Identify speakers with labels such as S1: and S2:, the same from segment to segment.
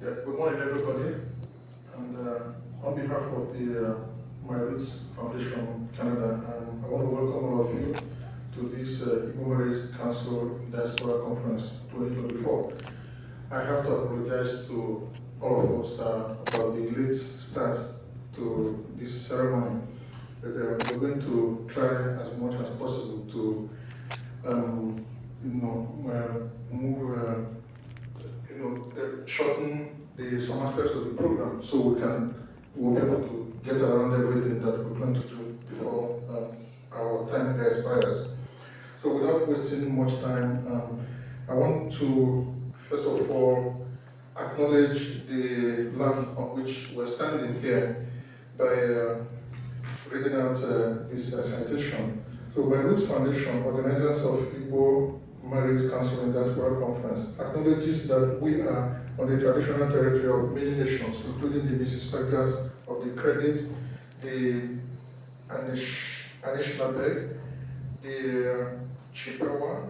S1: Good morning, everybody. And on behalf of the My Roots Foundation Canada, I want to welcome all of you to this Igbo Marriage Council Diaspora Conference 2024. I have to apologize to all of us about the late start to this ceremony. But, we're going to try as much as possible to shorten some aspects of the program so we'll be able to get around everything that we plan to do before our time expires. So without wasting much time, I want to first of all acknowledge the land on which we're standing here by reading out this citation. So My Roots Foundation, organizers of Igbo Marriage Council and Diaspora Conference, acknowledges that we are on the traditional territory of many nations, including the Mississaugas of the Credit, the Anishinaabe, the Chippewa,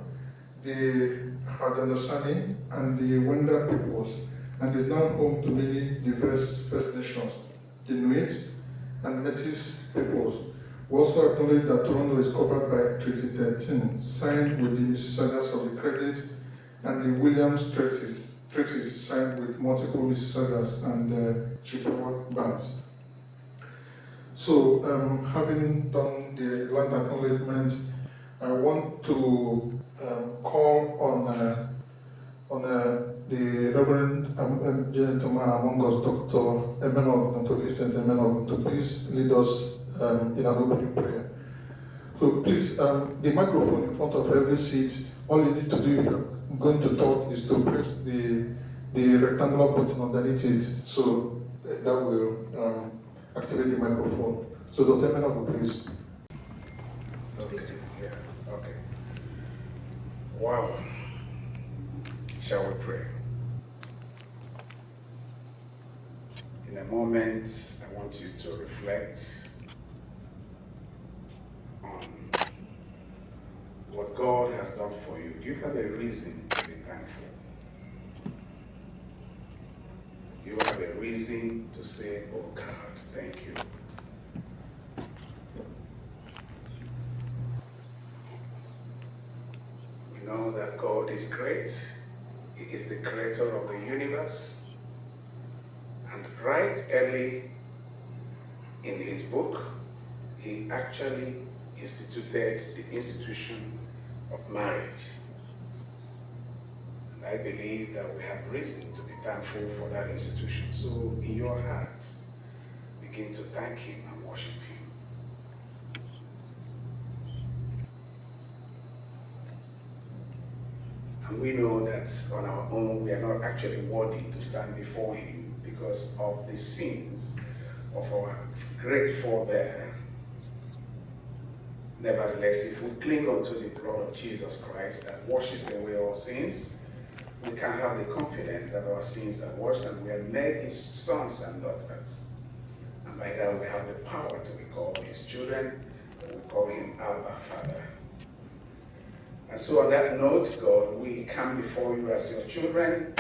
S1: the Haudenosaunee, and the Wenda peoples, and is now home to many diverse First Nations, the Inuit, and Métis peoples. We also acknowledge that Toronto is covered by Treaty 13, signed with the Mississaugas of the Credit, and the Williams treaties signed with multiple Mississaugas and Chippewa bands. So, having done the land acknowledgement, I want to call on the Reverend gentleman among us, Dr. Emmanuel, Dr. Vincent Emmanuel, to please lead us in an opening prayer. So please, the microphone in front of every seat, all you need to do if you're going to talk is to press the rectangular button underneath it, so that will activate the microphone. So Dr. Emmanuel, please.
S2: Okay, yeah, okay. Wow. Shall we pray? In a moment, I want you to reflect on what God has done for you. Do you have a reason to be thankful? Do you have a reason to say, oh God, thank you? We know that God is great. He is the creator of the universe. And right early in his book, he actually instituted the institution of marriage. And I believe that we have reason to be thankful for that institution. So in your heart, begin to thank him and worship him. And we know that on our own, we are not actually worthy to stand before him because of the sins of our great forebear. Nevertheless, if we cling unto the blood of Jesus Christ that washes away all sins, we can have the confidence that our sins are washed and we are made his sons and daughters. And by that we have the power to be called his children, and we call him Abba, Father. And so on that note, God, we come before you as your children,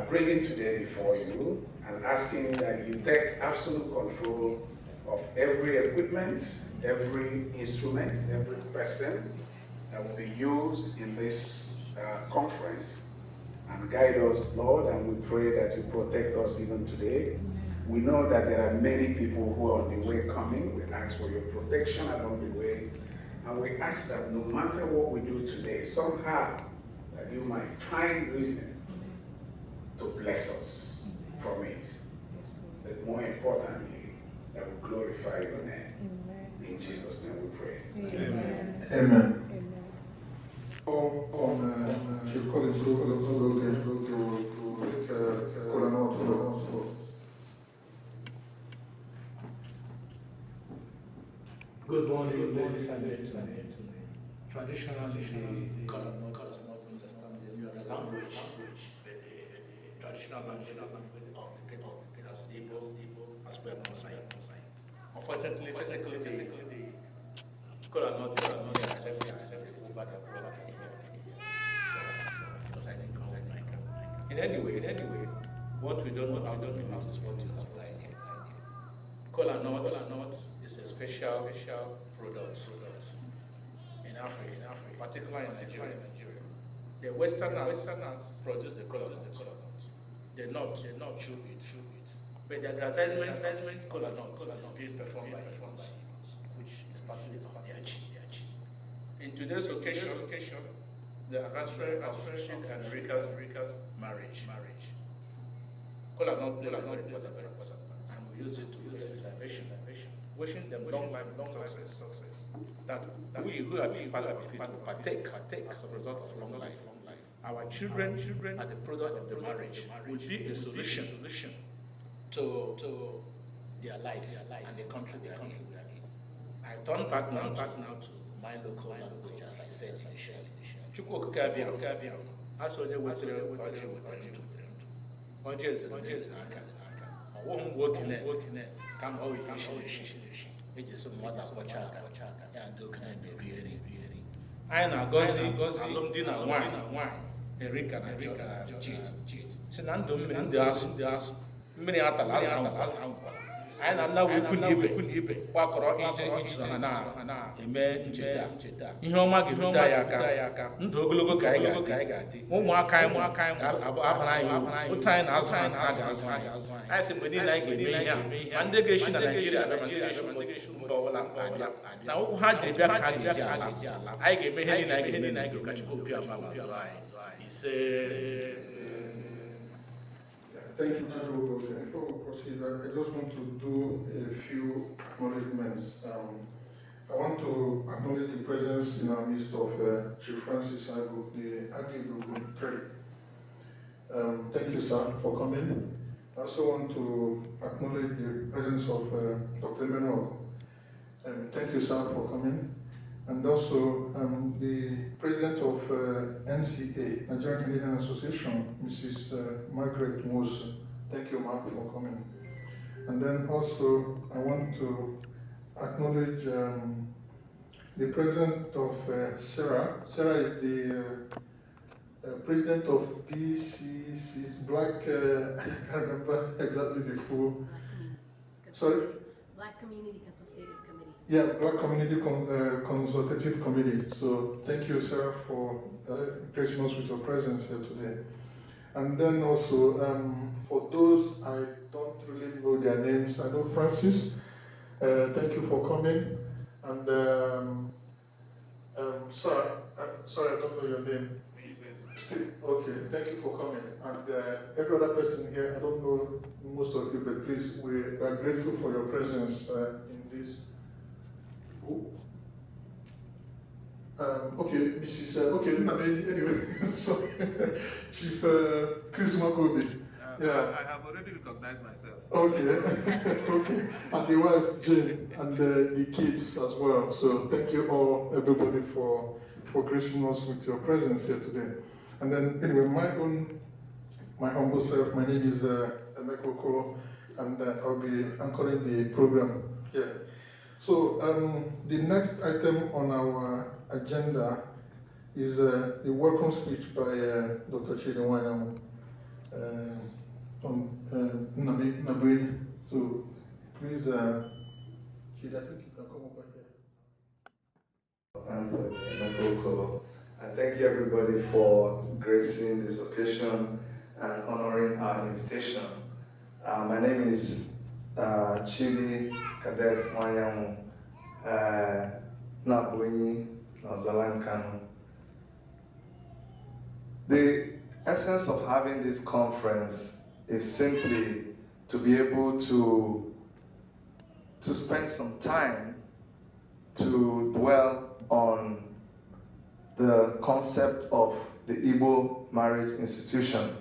S2: bringing today before you and asking that you take absolute control of every equipment, every instrument, every person that will be used in this conference, and guide us, Lord, and we pray that you protect us even today. We know that there are many people who are on the way coming. We ask for your protection along the way, and we ask that no matter what we do today, somehow that you might find reason to bless us from it. But more importantly, that we glorify your name.
S3: Amen.
S2: In Jesus' name we pray.
S3: Amen.
S1: Amen. Chief Collins, we'll take call an out for us.
S4: Good morning, ladies and gentlemen. Traditionally, the color not understand the language, but the traditional language of the people as Igbo, as well as Mosai. Unfortunately, physically, the color not is until I left it over the brother because I didn't come with my camera. In any way, What we don't know how to do is what you apply here. Kola nut is a special product in Africa, particularly in Nigeria. The Westerners produce the kola nut. The nut chew it. But the advertisement kola nut is being performed by Igbo, which is partly of their chi. In today's occasion, the anniversary of Sheikh and Rika's marriage. Kola nut plays a very important part, and we use it to elevation, wishing them long life, success. That we who are being part of it will partake as a result of long life. Our children are the product of the marriage will be a solution to their life and the country they are in. I turn back now to my local language, as I said initially. Chukwu okike abịa, asị onye wetere ọjị wetere ndụ. Ọjị eze n'aka. Ọwụghị nwoke kama ọ wee ishi. Eji esi mmadụ akpọcha aka, ya ndị okenye na-eri eri. Anyị na-agọzi alụmdi na nwanyị Erika na Jit. Si na ndụ mmiri azụ. Mmiri atala azụ nkwara. Anyị na nna ikwu na ibe gbakọrọ ije na-eme ncheta. Ihe ọma ga-ebute anyị aka. Ndụ ogologo ka anyị ga-adị. Ụmụaka anyị abara anyị otu anyị na-azụ anyị ga-azụ anyị. Anyị sị mgbe niile anyị ga-eme ihe a. Ma ndị ga-esi na Naịjirịa abịa ma ndị ga-esi mba ọbụla abịa. Na ụkwụ ha jiri bịa ka ha ga-eji ala. Anyị ga-eme ihe niile anyị ga-eme na ka Chukwu obi ama ma azụ anyị. Ise.
S1: Thank you, Chief Prof. Before we proceed, I just want to do a few acknowledgements. I want to acknowledge the presence in our midst of Chief Francis Agu, the Agu Trade. Thank you, sir, for coming. I also want to acknowledge the presence of Dr. Emmanuel. Thank you, sir, for coming. And also the president of NCA, Nigerian Canadian Association, Mrs. Margaret Mose. Thank you, Mark, for coming. And then also I want to acknowledge the president of Sarah. Sarah is the president of BCC's Black, I can't remember exactly the full, sorry?
S3: Black Community Consultative Committee.
S1: Yeah, Black Community Consultative Committee. So thank you, Sarah, for gracing us with your presence here today. And then also, for those I don't really know their names, I know Francis. Thank you for coming. And sir, sorry, I don't know your name. Steve. Okay, thank you for coming. And every other person here, I don't know most of you, but please, we are grateful for your presence in this. Okay, Mrs. Anyway, sorry, Chief Chris Makobi.
S5: Yeah, I have already recognized myself.
S1: Okay, okay, and the wife Jane and the kids as well. So thank you all, everybody, for gracing us with your presence here today. And then anyway, my humble self. My name is Emeka, and I'll be anchoring the program here. So the next item on our agenda is the welcome speech by Dr. Iwuanyanwu on Nabui. So please, Chidi, I think you can come over here.
S6: And thank you everybody for gracing this occasion and honoring our invitation. My name is Chidi Cadet Iwuanyanwu Nabui Nozalankanu. The essence of having this conference is simply to be able to spend some time to dwell on the concept of the Igbo marriage institution.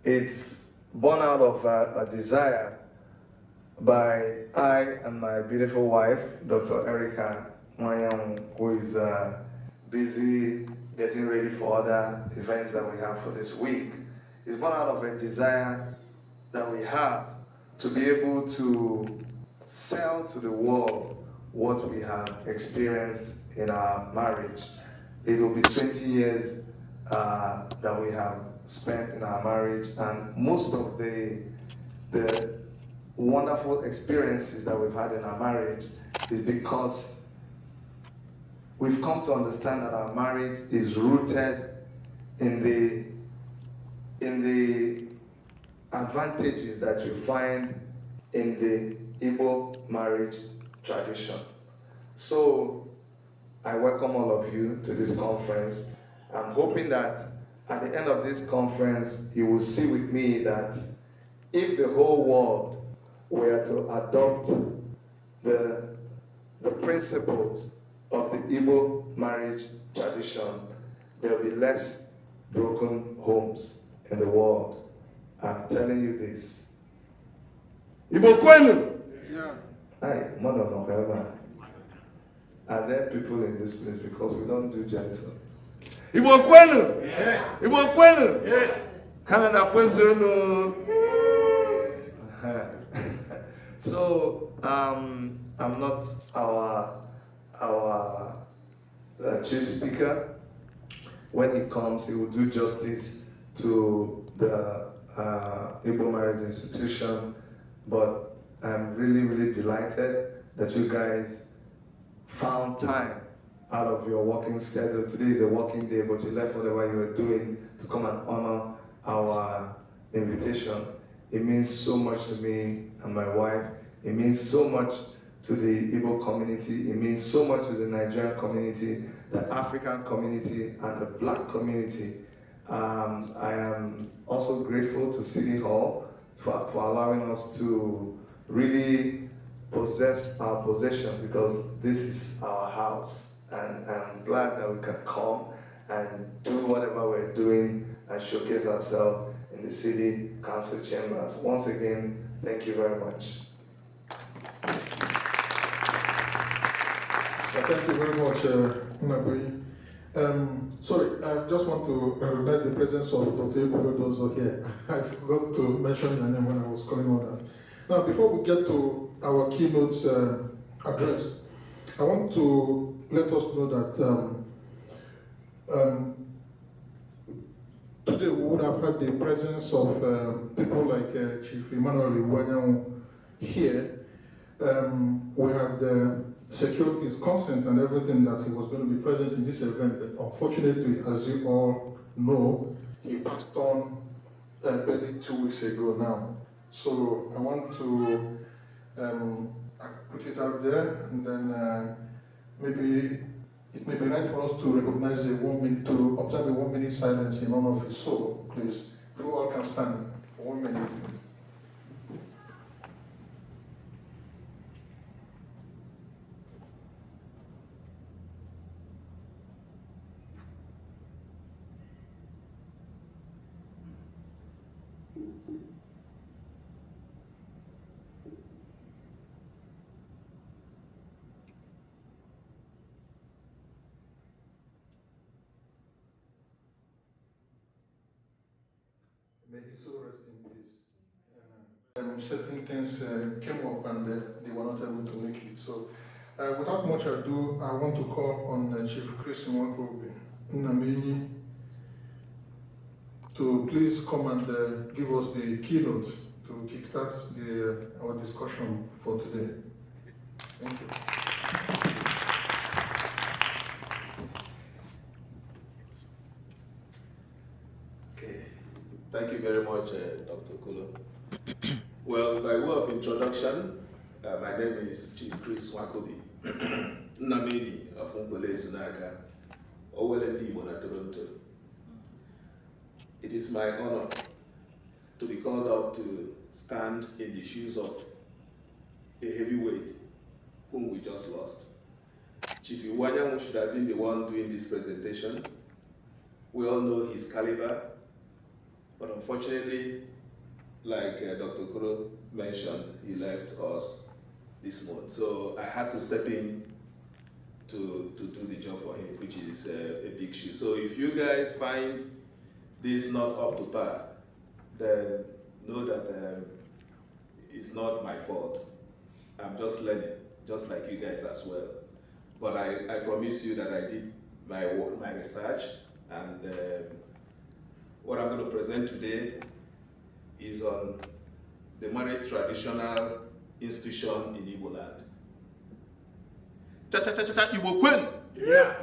S6: It's born out of a desire by I and my beautiful wife, Dr. Erika Iwuanyanwu, who is busy getting ready for other events that we have for this week. It's born out of a desire that we have to be able to sell to the world what we have experienced in our marriage. It will be 20 years that we have spent in our marriage, and most of the wonderful experiences that we've had in our marriage is because we've come to understand that our marriage is rooted in the advantages that you find in the Igbo marriage tradition. So I welcome all of you to this conference. I'm hoping that at the end of this conference, you will see with me that if the whole world were to adopt the principles of the Igbo marriage tradition, there will be less broken homes in the world. I'm telling you this. Igbo kwenu?
S1: Yeah.
S6: Hi, mother of Emeka. Are there people in this place because we don't do gentle? Igbo kwenu? Yeah. Igbo kwenu? Yeah. Canada kwenu? So I'm not our chief speaker. When he comes, he will do justice to the Igbo marriage institution. But I'm really, really delighted that you guys found time out of your working schedule. Today is a working day, but you left whatever you were doing to come and honor our invitation. It means so much to me and my wife. It means so much to the Igbo community. It means so much to the Nigerian community, the African community, and the Black community. I am also grateful to City Hall for allowing us to really possess our possession, because this is our house. And I'm glad that we can come and do whatever we're doing and showcase ourselves in the city council chambers. Once again, thank you very much.
S1: Thank you very much, Nnabuyi. Sorry, I just want to recognize the presence of Dr. Igbo also here. I forgot to mention your name when I was calling on that. Now, before we get to our keynote address, I want to let us know that today we would have had the presence of people like Chief Emmanuel Iwuanyanwu here. We had secured his consent and everything that he was going to be present in this event, but unfortunately, as you all know, he passed on barely 2 weeks ago now. So I want to put it out there, and then maybe it may be right for us to recognize to observe a 1 minute silence in honor of his soul, please. If you all can stand for 1 minute, please. May his soul rest in peace. Certain things came up and they were not able to make it. So, without much ado, I want to call on Chief Chris Nnabuyi to please come and give us the keynote to kickstart our discussion for today. Thank you.
S5: Thank you very much, Dr. Kolo. Well, by way of introduction, my name is Chief Chris Nnabuyi of Mbole Zunaka, Owele Ndigb na Toronto. It is my honor to be called up to stand in the shoes of a heavyweight whom we just lost. Chief Iwuanyanwu should have been the one doing this presentation. We all know his caliber. But unfortunately, like Dr. Kuro mentioned, he left us this month. So I had to step in to do the job for him, which is a big shoe. So if you guys find this not up to par, then know that it's not my fault. I'm just learning, just like you guys as well. But I promise you that I did my work, my research, and what I'm going to present today is on the marriage traditional institution in Igbo land. Cha-cha-cha-cha, Igbo Kwen!
S4: Yeah.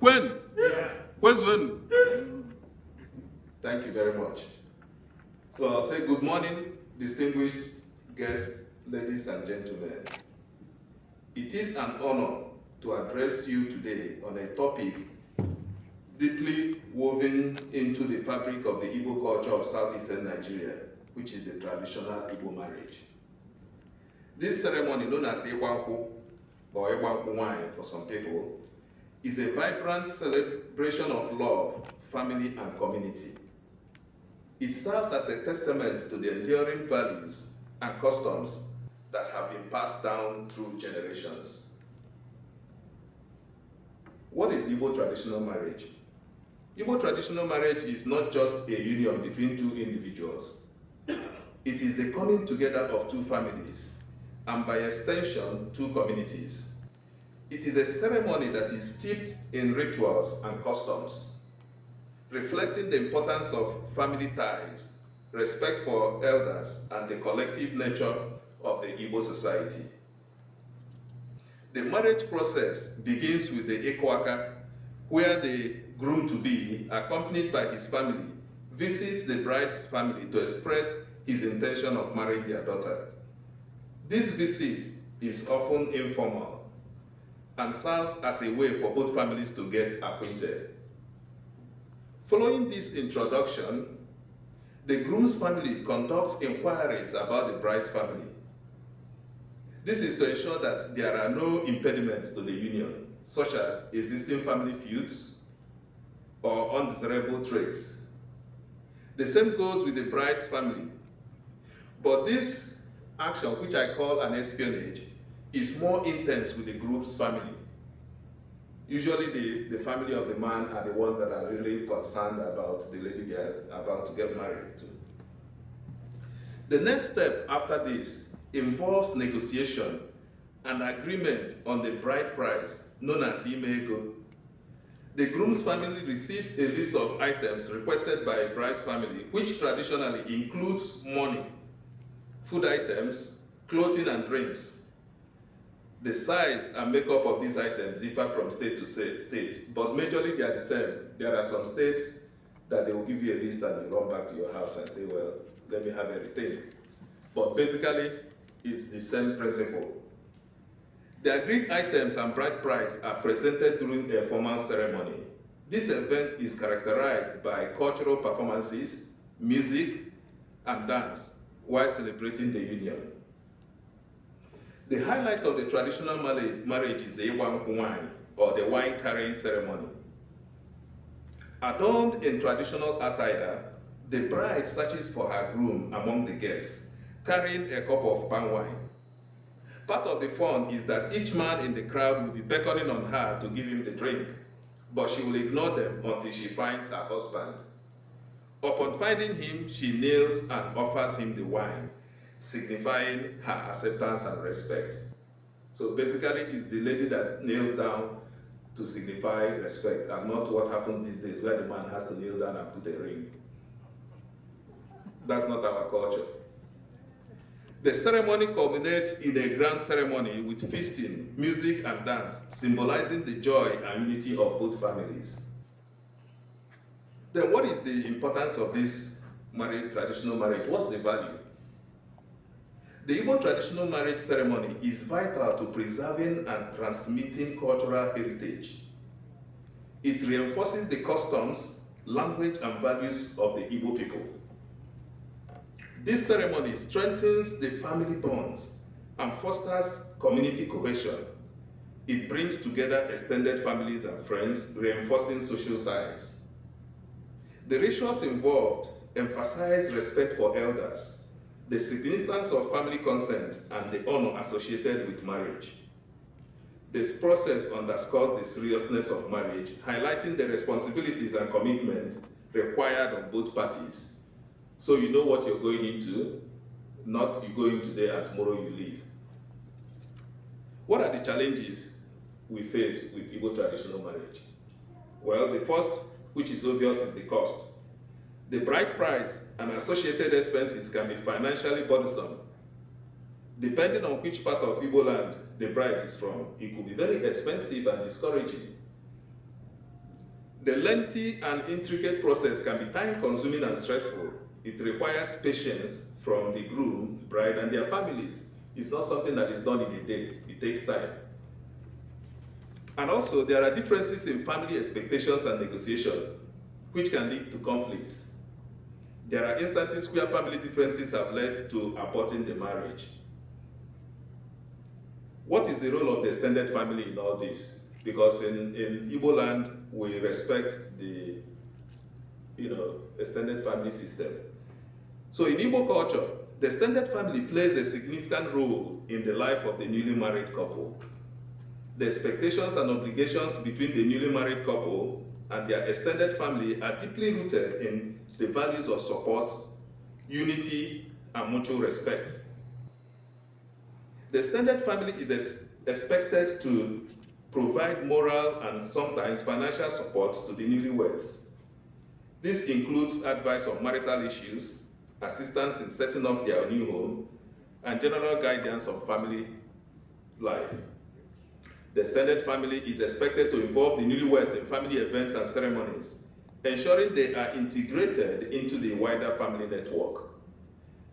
S5: Kwen!
S4: Yeah.
S5: Kwezwen! Thank you very much. So I'll say good morning, distinguished guests, ladies and gentlemen. It is an honor to address you today on a topic deeply woven into the fabric of the Igbo culture of southeastern Nigeria, which is the traditional Igbo marriage. This ceremony, known as Iwuanyanwu or Iwuanyanwu for some people, is a vibrant celebration of love, family, and community. It serves as a testament to the enduring values and customs that have been passed down through generations. What is Igbo traditional marriage? Igbo traditional marriage is not just a union between two individuals. It is the coming together of two families, and by extension, two communities. It is a ceremony that is steeped in rituals and customs, reflecting the importance of family ties, respect for elders, and the collective nature of the Igbo society. The marriage process begins with the Ikwaka, where the groom-to-be, accompanied by his family, visits the bride's family to express his intention of marrying their daughter. This visit is often informal and serves as a way for both families to get acquainted. Following this introduction, the groom's family conducts inquiries about the bride's family. This is to ensure that there are no impediments to the union, such as existing family feuds or undesirable traits. The same goes with the bride's family. But this action, which I call an espionage, is more intense with the groom's family. Usually the family of the man are the ones that are really concerned about the lady they are about to get married to. The next step after this involves negotiation and agreement on the bride price, known as imego. The groom's family receives a list of items requested by a bride's family, which traditionally includes money, food items, clothing, and drinks. The size and makeup of these items differ from state to state, but majorly they are the same. There are some states that they will give you a list and you run back to your house and say, well, let me have everything. But basically, it's the same principle. The agreed items and bride price are presented during a formal ceremony. This event is characterized by cultural performances, music, and dance while celebrating the union. The highlight of the traditional marriage is the Iwuanyanwu, or the wine carrying ceremony. Adorned in traditional attire, the bride searches for her groom among the guests, carrying a cup of palm wine. Part of the fun is that each man in the crowd will be beckoning on her to give him the drink, but she will ignore them until she finds her husband. Upon finding him, she kneels and offers him the wine, signifying her acceptance and respect. So basically, it's the lady that kneels down to signify respect, and not what happens these days where the man has to kneel down and put a ring. That's not our culture. The ceremony culminates in a grand ceremony with feasting, music, and dance, symbolizing the joy and unity of both families. Then what is the importance of this traditional marriage? What's the value? The Igbo traditional marriage ceremony is vital to preserving and transmitting cultural heritage. It reinforces the customs, language, and values of the Igbo people. This ceremony strengthens the family bonds and fosters community cohesion. It brings together extended families and friends, reinforcing social ties. The rituals involved emphasize respect for elders, the significance of family consent, and the honor associated with marriage. This process underscores the seriousness of marriage, highlighting the responsibilities and commitment required of both parties. So you know what you're going into, not you go in today and tomorrow you leave. What are the challenges we face with Igbo traditional marriage? Well, the first, which is obvious, is the cost. The bride price and associated expenses can be financially burdensome. Depending on which part of Igbo land the bride is from, it could be very expensive and discouraging. The lengthy and intricate process can be time-consuming and stressful. It requires patience from the groom, bride, and their families. It's not something that is done in a day. It takes time. And also, there are differences in family expectations and negotiations, which can lead to conflicts. There are instances where family differences have led to aborting the marriage. What is the role of the extended family in all this? Because in Igbo land, we respect the extended family system. So in Igbo culture, the extended family plays a significant role in the life of the newly married couple. The expectations and obligations between the newly married couple and their extended family are deeply rooted in the values of support, unity, and mutual respect. The extended family is expected to provide moral and sometimes financial support to the newlyweds. This includes advice on marital issues, assistance in setting up their new home, and general guidance on family life. The extended family is expected to involve the newlyweds in family events and ceremonies, ensuring they are integrated into the wider family network.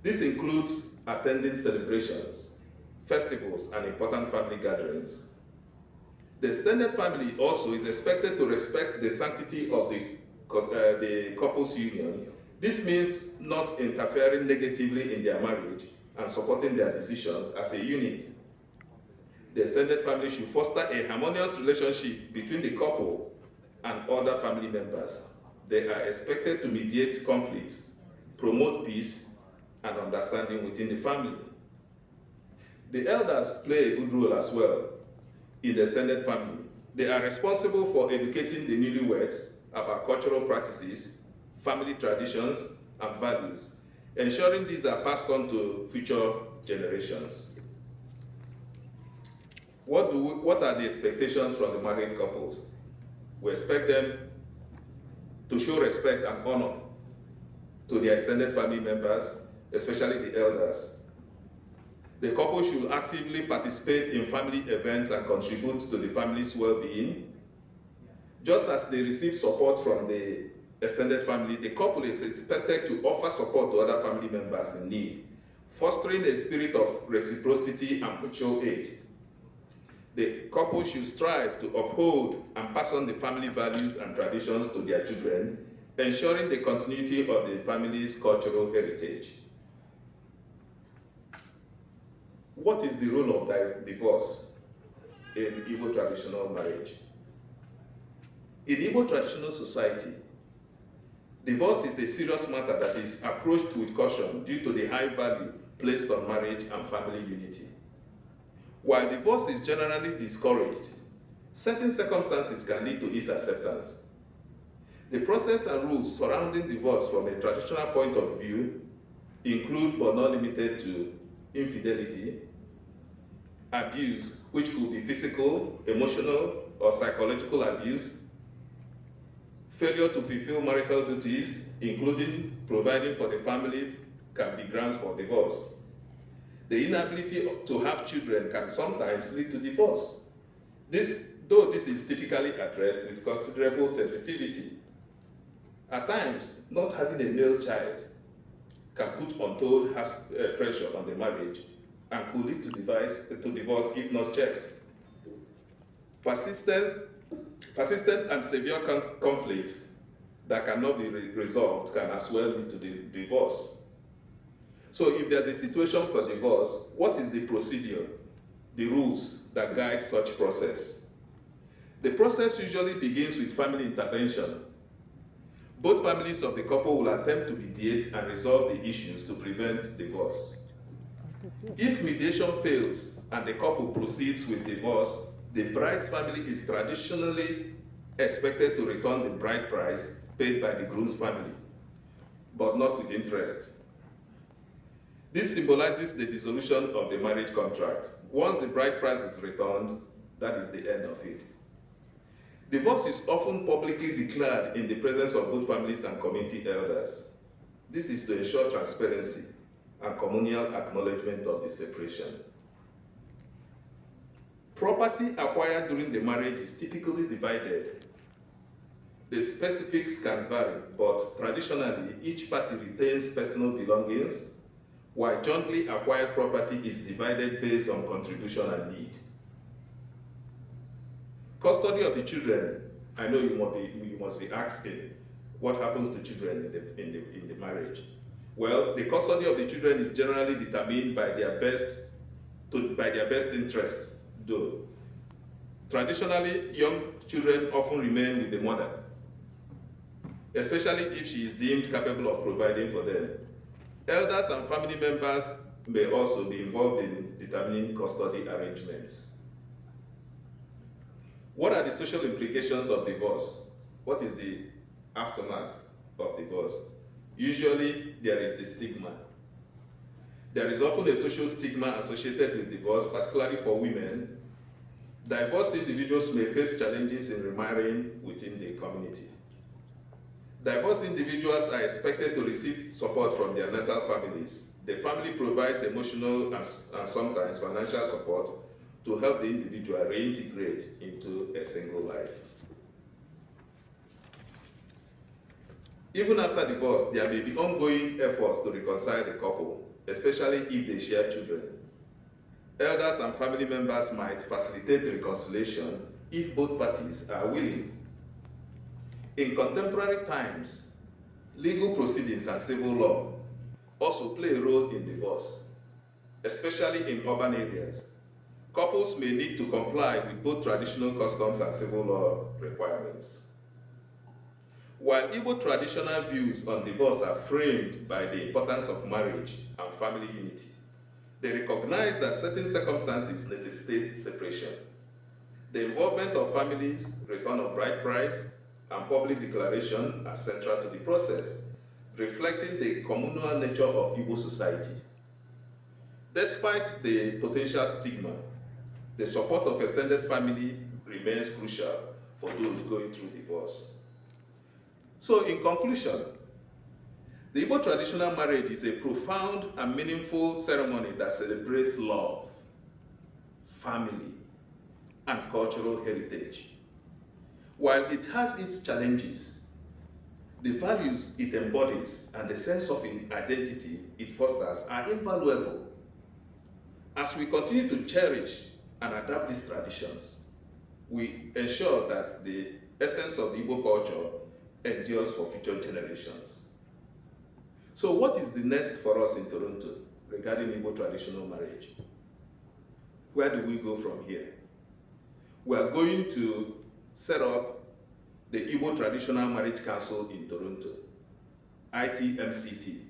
S5: This includes attending celebrations, festivals, and important family gatherings. The extended family also is expected to respect the sanctity of the couple's union. This means not interfering negatively in their marriage and supporting their decisions as a unit. The extended family should foster a harmonious relationship between the couple and other family members. They are expected to mediate conflicts, promote peace and understanding within the family. The elders play a good role as well in the extended family. They are responsible for educating the newlyweds about cultural practices, family traditions, and values, ensuring these are passed on to future generations. What are the expectations from the married couples? We expect them to show respect and honor to their extended family members, especially the elders. The couple should actively participate in family events and contribute to the family's well-being. Just as they receive support from the extended family, the couple is expected to offer support to other family members in need, fostering a spirit of reciprocity and mutual aid. The couple should strive to uphold and pass on the family values and traditions to their children, ensuring the continuity of the family's cultural heritage. What is the role of divorce in Igbo traditional marriage? In Igbo traditional society, divorce is a serious matter that is approached with caution due to the high value placed on marriage and family unity. While divorce is generally discouraged, certain circumstances can lead to its acceptance. The process and rules surrounding divorce from a traditional point of view include, but not limited to, infidelity, abuse, which could be physical, emotional, or psychological abuse, failure to fulfill marital duties, including providing for the family, can be grounds for divorce. The inability to have children can sometimes lead to divorce. Though this is typically addressed with considerable sensitivity. At times, not having a male child can put untold pressure on the marriage and could lead to divorce if not checked. Persistent and severe conflicts that cannot be resolved can as well lead to divorce. So if there's a situation for divorce, what is the procedure, the rules that guide such process? The process usually begins with family intervention. Both families of the couple will attempt to mediate and resolve the issues to prevent divorce. If mediation fails and the couple proceeds with divorce, the bride's family is traditionally expected to return the bride price paid by the groom's family, but not with interest. This symbolizes the dissolution of the marriage contract. Once the bride price is returned, that is the end of it. Divorce is often publicly declared in the presence of both families and community elders. This is to ensure transparency and communal acknowledgement of the separation. Property acquired during the marriage is typically divided. The specifics can vary, but traditionally, each party retains personal belongings, while jointly acquired property is divided based on contribution and need. Custody of the children, I know you must be asking, what happens to children in the marriage? Well, the custody of the children is generally determined by their best interest, though. Traditionally, young children often remain with the mother, especially if she is deemed capable of providing for them. Elders and family members may also be involved in determining custody arrangements. What are the social implications of divorce? What is the aftermath of divorce? Usually, there is the stigma. There is often a social stigma associated with divorce, particularly for women. Divorced individuals may face challenges in remarrying within the community. Divorced individuals are expected to receive support from their natal families. The family provides emotional and sometimes financial support to help the individual reintegrate into a single life. Even after divorce, there may be ongoing efforts to reconcile the couple, especially if they share children. Elders and family members might facilitate reconciliation if both parties are willing. In contemporary times, legal proceedings and civil law also play a role in divorce, especially in urban areas. Couples may need to comply with both traditional customs and civil law requirements. While Igbo traditional views on divorce are framed by the importance of marriage and family unity, they recognize that certain circumstances necessitate separation. The involvement of families, return of bride price, and public declaration are central to the process, reflecting the communal nature of Igbo society. Despite the potential stigma, the support of extended family remains crucial for those going through divorce. So in conclusion, the Igbo traditional marriage is a profound and meaningful ceremony that celebrates love, family, and cultural heritage. While it has its challenges, the values it embodies and the sense of identity it fosters are invaluable. As we continue to cherish and adapt these traditions, we ensure that the essence of the Igbo culture endures for future generations. So what is the next for us in Toronto regarding Igbo traditional marriage? Where do we go from here? We are going to set up the Igbo Traditional Marriage Council in Toronto, ITMCT.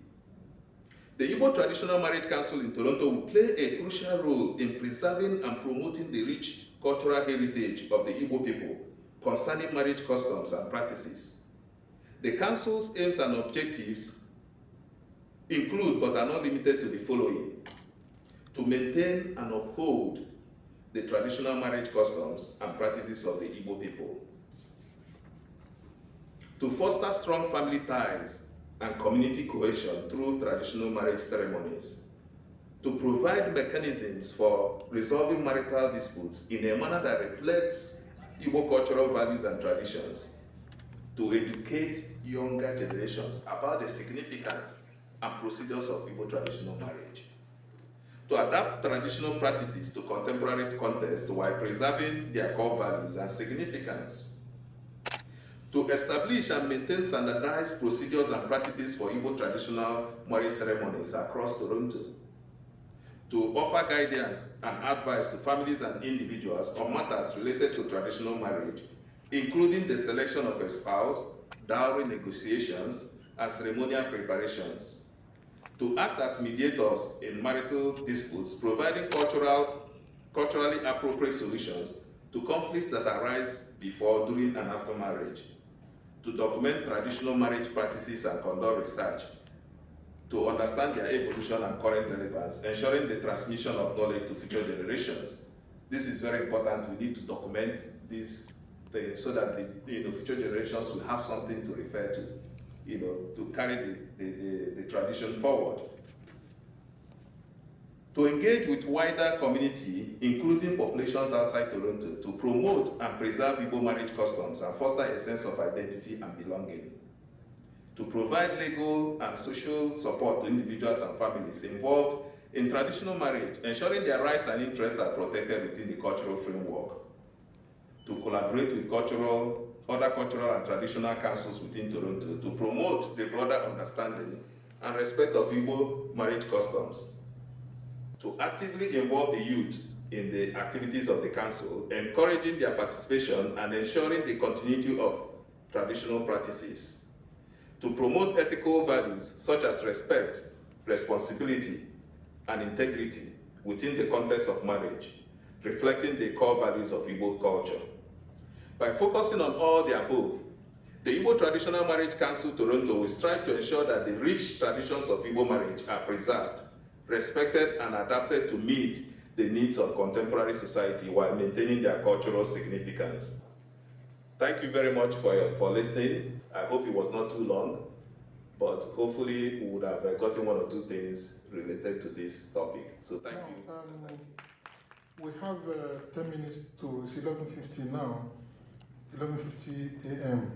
S5: The Igbo Traditional Marriage Council in Toronto will play a crucial role in preserving and promoting the rich cultural heritage of the Igbo people concerning marriage customs and practices. The Council's aims and objectives include, but are not limited to, the following: to maintain and uphold the traditional marriage customs and practices of the Igbo people, to foster strong family ties and community cohesion through traditional marriage ceremonies, to provide mechanisms for resolving marital disputes in a manner that reflects Igbo cultural values and traditions, to educate younger generations about the significance and procedures of Igbo traditional marriage, to adapt traditional practices to contemporary context while preserving their core values and significance, to establish and maintain standardized procedures and practices for Igbo traditional marriage ceremonies across Toronto, to offer guidance and advice to families and individuals on matters related to traditional marriage, including the selection of a spouse, dowry negotiations, and ceremonial preparations, to act as mediators in marital disputes, providing culturally appropriate solutions to conflicts that arise before, during, and after marriage, to document traditional marriage practices and conduct research, to understand their evolution and current relevance, ensuring the transmission of knowledge to future generations. This is very important. We need to document these so that the future generations will have something to refer to, to carry the tradition forward. To engage with wider community, including populations outside Toronto, to promote and preserve Igbo marriage customs and foster a sense of identity and belonging. To provide legal and social support to individuals and families involved in traditional marriage, ensuring their rights and interests are protected within the cultural framework. To collaborate with other cultural and traditional councils within Toronto to promote the broader understanding and respect of Igbo marriage customs. To actively involve the youth in the activities of the council, encouraging their participation and ensuring the continuity of traditional practices. To promote ethical values such as respect, responsibility, and integrity within the context of marriage, reflecting the core values of Igbo culture. By focusing on all the above, the Igbo Traditional Marriage Council Toronto will strive to ensure that the rich traditions of Igbo marriage are preserved, respected, and adapted to meet the needs of contemporary society while maintaining their cultural significance. Thank you very much for listening. I hope it was not too long, but hopefully we would have gotten one or two things related to this topic. So thank you.
S1: We have 10 minutes to, it's 11:50 now, 11:50 a.m.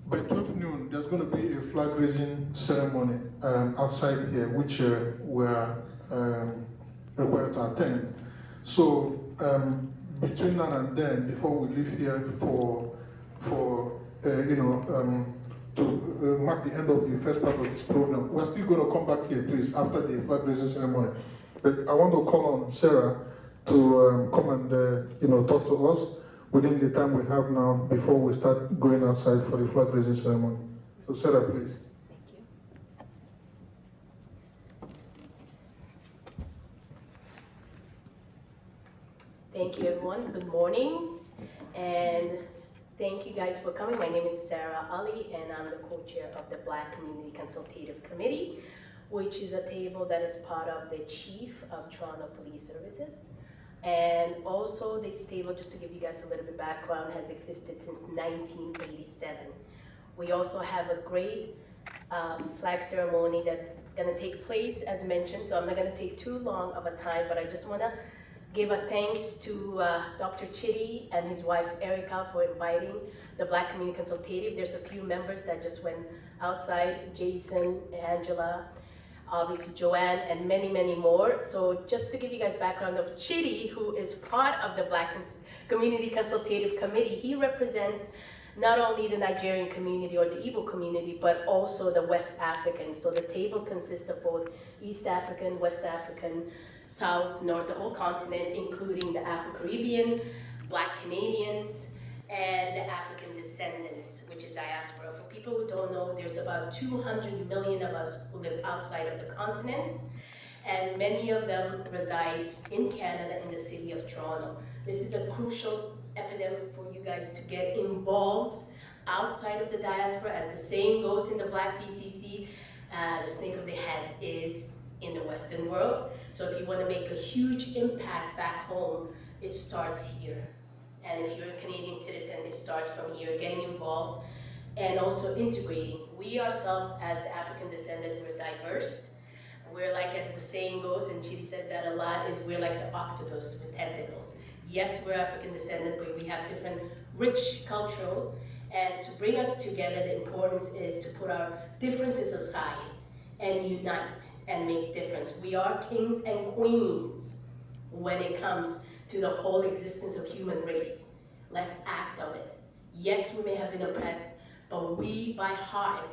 S1: By 12 noon, there's going to be a flag raising ceremony outside here, which we are required to attend. So between now and then, before we leave here to mark the end of the first part of this program, we're still going to come back here, please, after the flag raising ceremony. But I want to call on Sarah to come and talk to us within the time we have now before we start going outside for the flag raising ceremony. So Sarah, please.
S3: Thank you, everyone. Good morning, and thank you guys for coming. My name is Sarah Ali, and I'm the co-chair of the Black Community Consultative Committee, which is a table that is part of the Chief of Toronto Police Services. And also this table, just to give you guys a little bit of background, has existed since 1987. We also have a great flag ceremony that's gonna take place, as mentioned, so I'm not gonna take too long of a time, but I just wanna give a thanks to Dr. Chitty and his wife Erica for inviting the Black Community Consultative. There's a few members that just went outside, Jason, Angela, obviously Joanne, and many, many more. So just to give you guys background of Chitty, who is part of the Black Community Consultative Committee, he represents not only the Nigerian community or the Igbo community, but also the West African. So the table consists of both East African, West African, South, North, the whole continent, including the Afro-Caribbean, Black Canadians, and the African descendants, which is diaspora. For people who don't know, there's about 200 million of us who live outside of the continent, and many of them reside in Canada in the city of Toronto. This is a crucial epidemic for you guys to get involved outside of the diaspora. As the saying goes in the Black BCC, the snake of the head is in the Western world. So if you want to make a huge impact back home, it starts here. And if you're a Canadian citizen, it starts from here, getting involved and also integrating. We ourselves, as the African descendant, we're diverse. We're like, as the saying goes, and Chidi says that a lot, is we're like the octopus with tentacles. Yes, we're African descendant, but we have different rich cultural, and to bring us together, the importance is to put our differences aside and unite and make difference. We are kings and queens when it comes to the whole existence of human race. Let's act on it. Yes, we may have been oppressed, but we, by heart,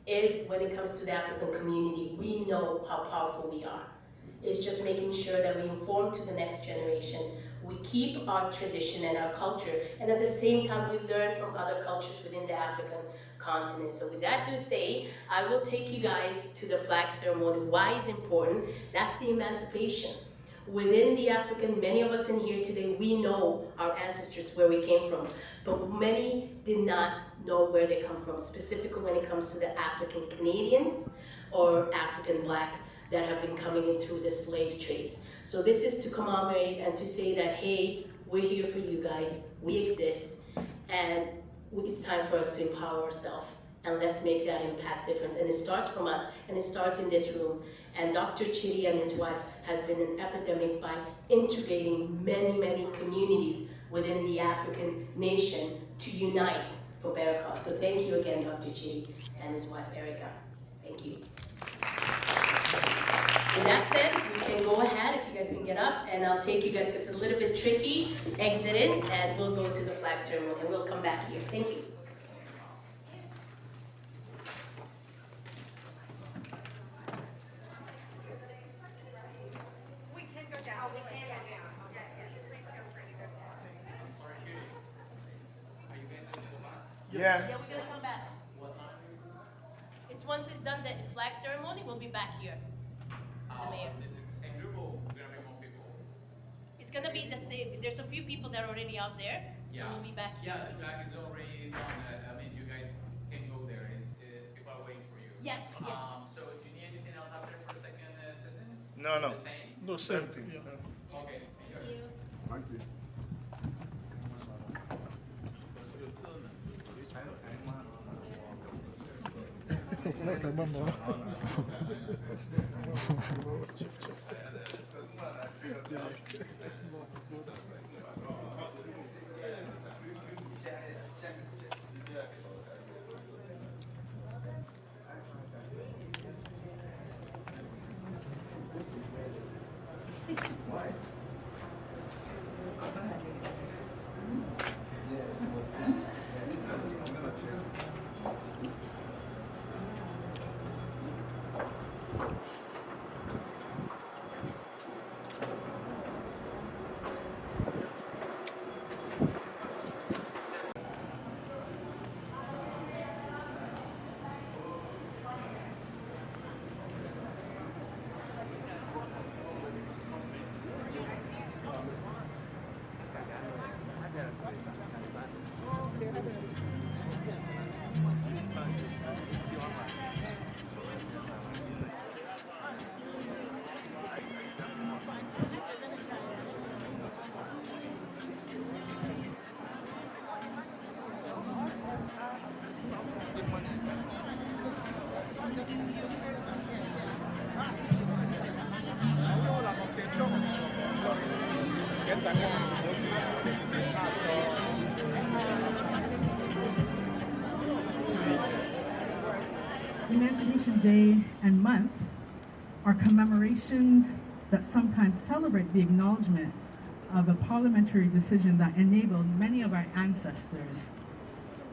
S3: when it comes to the African community, we know how powerful we are. It's just making sure that we inform to the next generation. We keep our tradition and our culture, and at the same time, we learn from other cultures within the African continent. So with that to say, I will take you guys to the flag ceremony. Why is important? That's the emancipation. Within the African, many of us in here today, we know our ancestors, where we came from, but many did not know where they come from, specifically when it comes to the African Canadians or African Black that have been coming in through the slave trades. So this is to commemorate and to say that, hey, we're here for you guys, we exist, and it's time for us to empower ourselves, and let's make that impact difference. And it starts from us, and it starts in this room. And Dr. Chidi and his wife has been an epidemic by integrating many, many communities within the African nation to unite for better cause. So thank you again, Dr. Chidi and his wife, Erica. Thank you. With that said, we can go ahead if you guys can get up, and I'll take you guys, it's a little bit tricky, exit it, and we'll go to the flag ceremony, and we'll come back here. Thank you.
S7: We can go down. We can go down. Yes, please feel free to go down.
S4: I'm sorry, Judy. Are you guys going to go back?
S3: Yeah, we're gonna come back.
S4: What time?
S3: It's once it's done the flag ceremony, we'll be back here. The mayor.
S4: The same group or we're going to be more people?
S3: It's gonna be the same. There's a few people that are already out there, so
S4: Yeah.
S3: we'll be back here.
S8: Yeah, the flag is already done. I mean, you guys can go there. People are waiting for you.
S3: Yes, yes.
S8: So do you need anything else after for a second session?
S1: No, no.
S8: The same?
S1: No, same thing.
S8: Okay.
S3: Thank you.
S1: Thank you.
S9: Emancipation Day and month are commemorations that sometimes celebrate the acknowledgement of a parliamentary decision that enabled many of our ancestors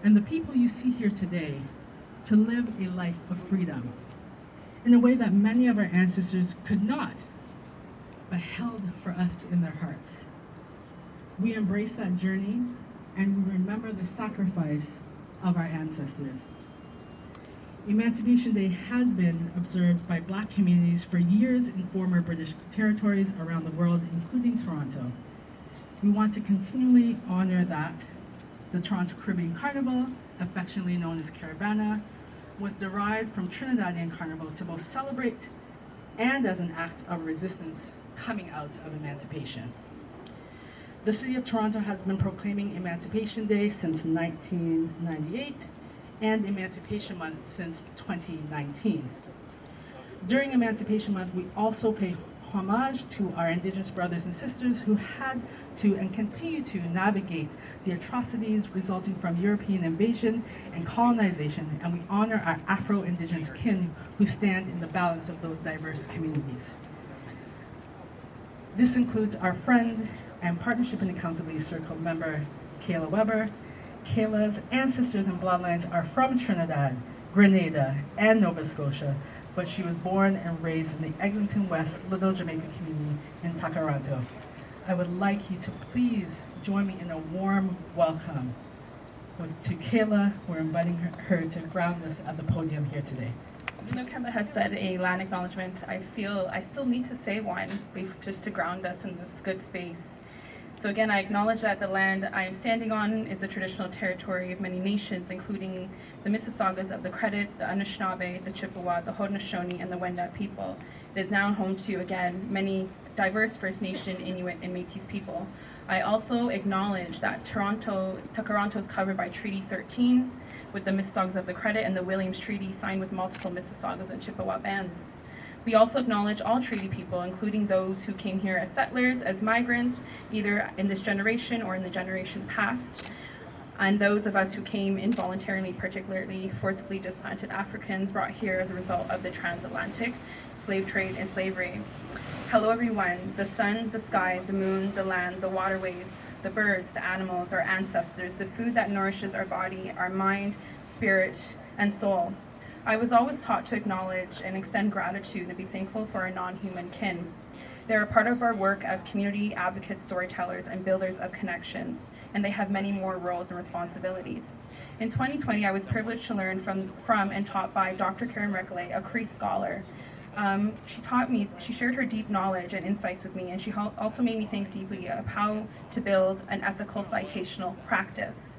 S9: and the people you see here today to live a life of freedom in a way that many of our ancestors could not, but held for us in their hearts. We embrace that journey and we remember the sacrifice of our ancestors. Emancipation Day has been observed by Black communities for years in former British territories around the world, including Toronto. We want to continually honor that. The Toronto Caribbean Carnival, affectionately known as Caravana, was derived from Trinidadian Carnival to both celebrate and as an act of resistance coming out of emancipation. The City of Toronto has been proclaiming Emancipation Day since 1998 and Emancipation Month since 2019. During Emancipation Month, we also pay homage to our Indigenous brothers and sisters who had to and continue to navigate the atrocities resulting from European invasion and colonization, and we honor our Afro-Indigenous kin who stand in the balance of those diverse communities. This includes our friend and Partnership and Accountability Circle member, Kayla Weber. Kayla's ancestors and bloodlines are from Trinidad, Grenada, and Nova Scotia, but she was born and raised in the Eglinton West Little Jamaica community in Takaranto. I would like you to please join me in a warm welcome to Kayla. We're inviting her to ground us at the podium here today.
S10: Even though Kayla has said a land acknowledgement, I feel I still need to say one just to ground us in this good space. So again, I acknowledge that the land I am standing on is the traditional territory of many nations, including the Mississaugas of the Credit, the Anishinaabe, the Chippewa, the Haudenosaunee, and the Wendat people. It is now home to, again, many diverse First Nation, Inuit, and Métis people. I also acknowledge that Toronto is covered by Treaty 13 with the Mississaugas of the Credit and the Williams Treaty signed with multiple Mississaugas and Chippewa bands. We also acknowledge all treaty people, including those who came here as settlers, as migrants, either in this generation or in the generation past, and those of us who came involuntarily, particularly forcibly displanted Africans brought here as a result of the transatlantic slave trade and slavery. Hello everyone, the sun, the sky, the moon, the land, the waterways, the birds, the animals, our ancestors, the food that nourishes our body, our mind, spirit, and soul. I was always taught to acknowledge and extend gratitude and be thankful for our non-human kin. They are part of our work as community advocates, storytellers, and builders of connections, and they have many more roles and responsibilities. In 2020, I was privileged to learn from and taught by Dr. Karen Recollet, a Cree scholar. She shared her deep knowledge and insights with me, and she also made me think deeply of how to build an ethical citational practice.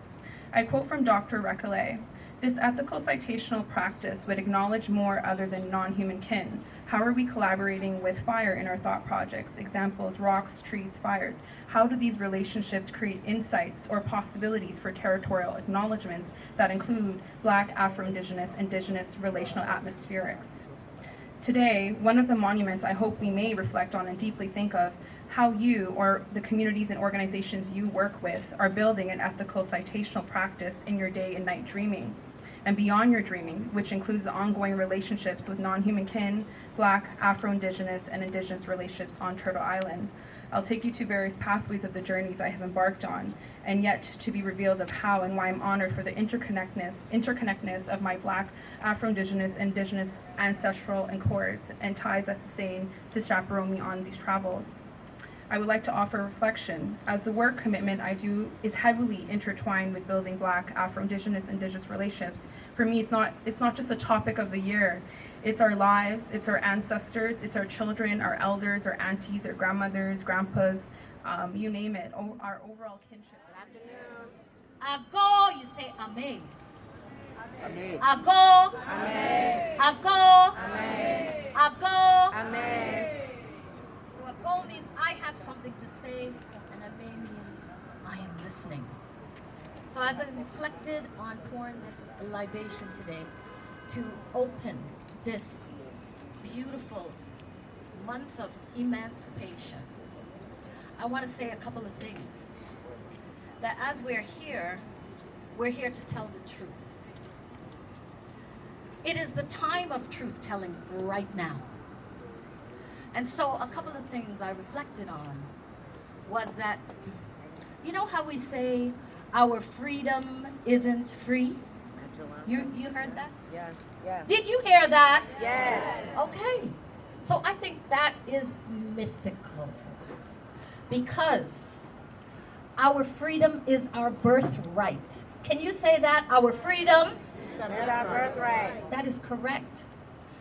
S10: I quote from Dr. Recollet, "This ethical citational practice would acknowledge more other than non-human kin. How are we collaborating with fire in our thought projects? Examples, rocks, trees, fires. How do these relationships create insights or possibilities for territorial acknowledgements that include Black, Afro-Indigenous, Indigenous relational atmospherics?" Today, one of the monuments I hope we may reflect on and deeply think of how you or the communities and organizations you work with are building an ethical citational practice in your day and night dreaming and beyond your dreaming, which includes the ongoing relationships with non-human kin, Black, Afro-Indigenous, and Indigenous relationships on Turtle Island. I'll take you to various pathways of the journeys I have embarked on, and yet to be revealed of how and why I'm honored for the interconnectedness of my Black, Afro-Indigenous, Indigenous ancestral and cords and ties that sustain to chaperone me on these travels. I would like to offer reflection, as the work commitment I do is heavily intertwined with building Black, Afro-Indigenous, Indigenous relationships. For me, it's not just a topic of the year. It's our lives, it's our ancestors, it's our children, our elders, our aunties, our grandmothers, grandpas, you name it, our overall kinship.
S7: Ago, you say amen.
S11: Amen.
S7: Ago.
S11: Amen.
S7: Ago.
S11: Amen.
S7: Ago.
S11: Amen.
S7: So ago means I have something to say, and amen means I am listening. So as I reflected on pouring this libation today to open this beautiful month of emancipation, I want to say a couple of things. That as we're here to tell the truth. It is the time of truth telling right now. And so a couple of things I reflected on was that, you know how we say our freedom isn't free? You heard that?
S11: Yes. Yes.
S7: Did you hear that?
S11: Yes.
S7: Okay. So I think that is mythical. Because our freedom is our birthright. Can you say that? Our freedom
S11: is our birthright.
S7: That is correct.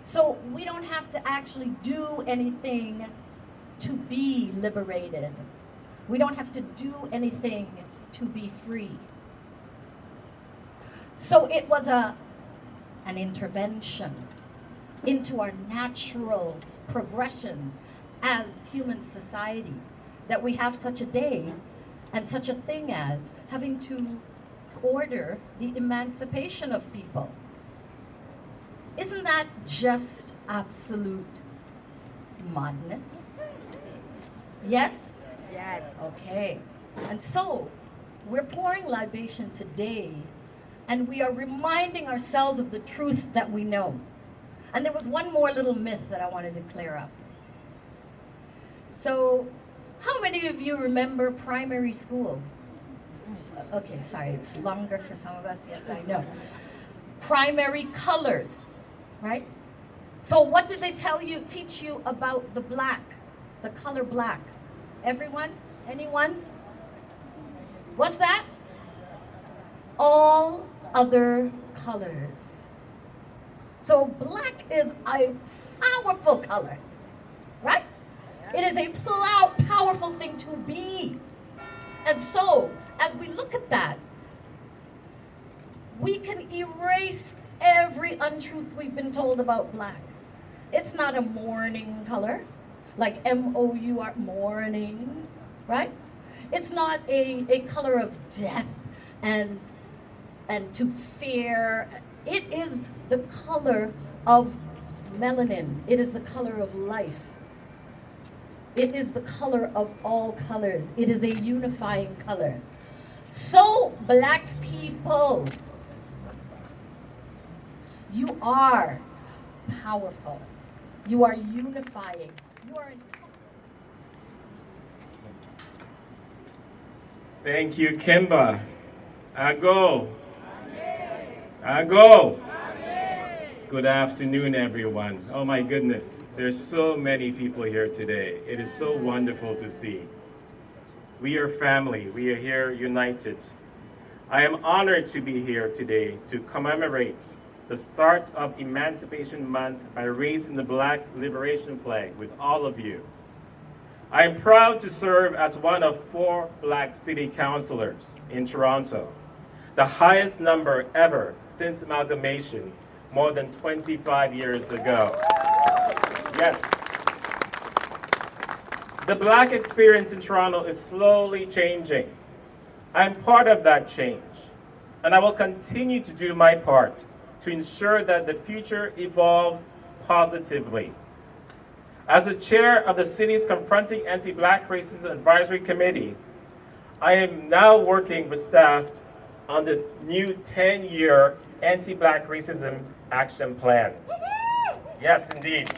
S7: So we don't have to actually do anything to be liberated. We don't have to do anything to be free. So it was an intervention into our natural progression as human society that we have such a day and such a thing as having to order the emancipation of people. Isn't that just absolute madness? Yes?
S11: Yes.
S7: Okay. And so, we're pouring libation today, and we are reminding ourselves of the truth that we know. And there was one more little myth that I wanted to clear up. So, how many of you remember primary school? Okay, sorry, it's longer for some of us. Yes, I know. Primary colors, right? So what did they teach you about the black, the color black? Everyone? Anyone? What's that? All other colors. So black is a powerful color, right? It is a powerful thing to be. And so, as we look at that, we can erase every untruth we've been told about black. It's not a mourning color, like M-O-U-R, mourning, right? It's not a color of death and to fear. It is the color of melanin. It is the color of life. It is the color of all colors. It is a unifying color. So, black people, you are powerful. You are unifying. You are.
S12: Thank you, Kimba. Ago. Ago. Good afternoon, everyone. Oh my goodness, there's so many people here today. It is so wonderful to see. We are family. We are here united. I am honored to be here today to commemorate the start of Emancipation Month by raising the Black Liberation Flag with all of you. I am proud to serve as one of 4 Black City Councilors in Toronto, the highest number ever since amalgamation more than 25 years ago. Yes. The Black experience in Toronto is slowly changing. I'm part of that change, and I will continue to do my part to ensure that the future evolves positively. As the chair of the city's Confronting Anti-Black Racism Advisory Committee, I am now working with staff on the new 10-year Anti-Black Racism Action Plan. Yes, indeed.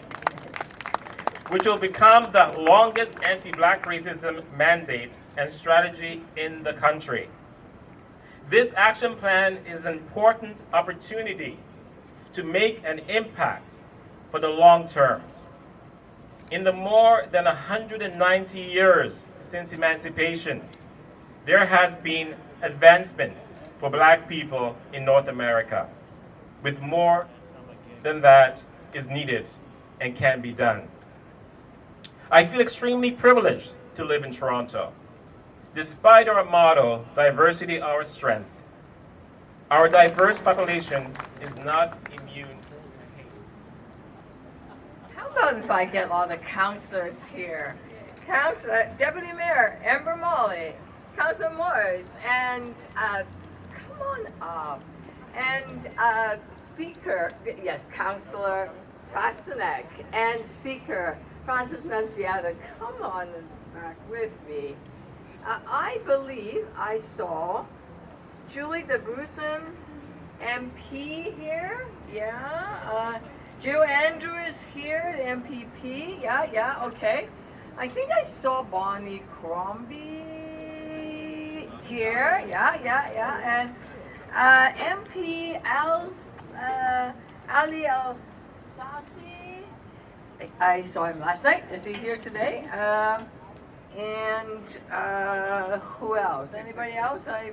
S12: Which will become the longest anti-Black racism mandate and strategy in the country. This action plan is an important opportunity to make an impact for the long term. In the more than 190 years since emancipation, there has been advancements for Black people in North America, with more than that is needed and can be done. I feel extremely privileged to live in Toronto. Despite our motto, diversity our strength, our diverse population is not immune to hate.
S13: How about if I get all the councillors here? Deputy Mayor Amber Molly, Councillor Morris, and come on up. And Speaker, yes, Councillor Pasternak, and Speaker Francis Nunziata, come on back with me. I believe I saw Julie de Brusen, MP here. Yeah. Joe Andrew is here, the MPP. Yeah, okay. I think I saw Bonnie Crombie here. Yeah. And MP Ali Al-Sasi. I saw him last night. Is he here today? And who else? Anybody else? I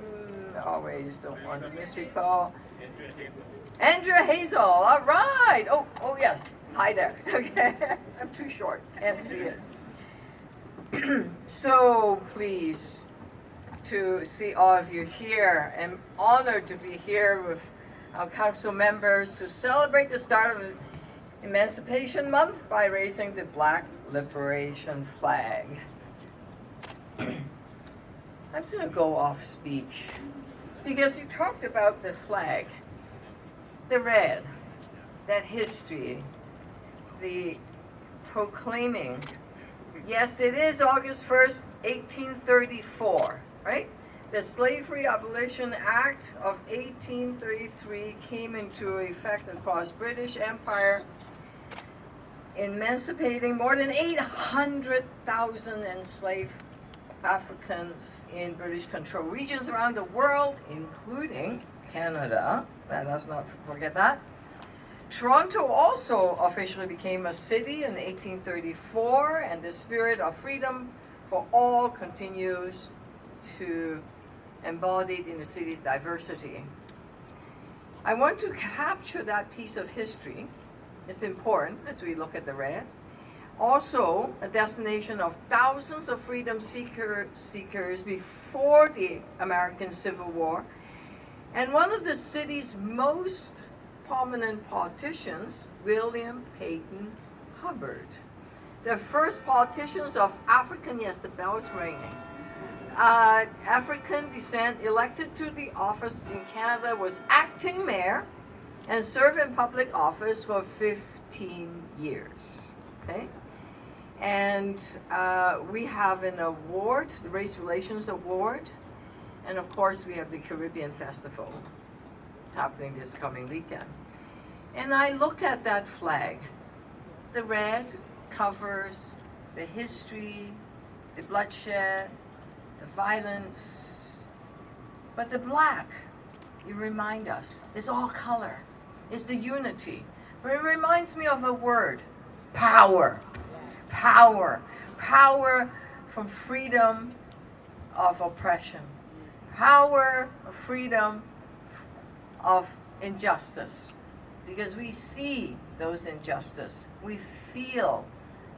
S13: always don't want to miss people. Andrea Hazel. All right. Oh yes. Hi there. Okay. I'm too short. Can't see it. So pleased to see all of you here. I'm honored to be here with our council members to celebrate the start of Emancipation Month by raising the Black Liberation Flag. I'm just going to go off speech because you talked about the flag, the red, that history, the proclaiming. Yes, it is August 1st, 1834, right? The Slavery Abolition Act of 1833 came into effect across British Empire, emancipating more than 800,000 enslaved Africans in British control regions around the world, including Canada. Let us not forget that. Toronto also officially became a city in 1834, and the spirit of freedom for all continues to embodied in the city's diversity. I want to capture that piece of history. It's important as we look at the red. Also, a destination of thousands of freedom seekers before the American Civil War. And one of the city's most prominent politicians, William Peyton Hubbard. The first politicians of African, yes, the bell is ringing, African descent elected to the office in Canada was acting mayor and served in public office for 15 years. Okay? And we have an award, the Race Relations Award, and of course we have the Caribbean Festival happening this coming weekend. And I looked at that flag. The red covers the history, the bloodshed, the violence, but the black, you remind us, is all color, is the unity. But it reminds me of a word, power. Power. Power from freedom of oppression. Power of freedom of injustice. Because we see those injustices. We feel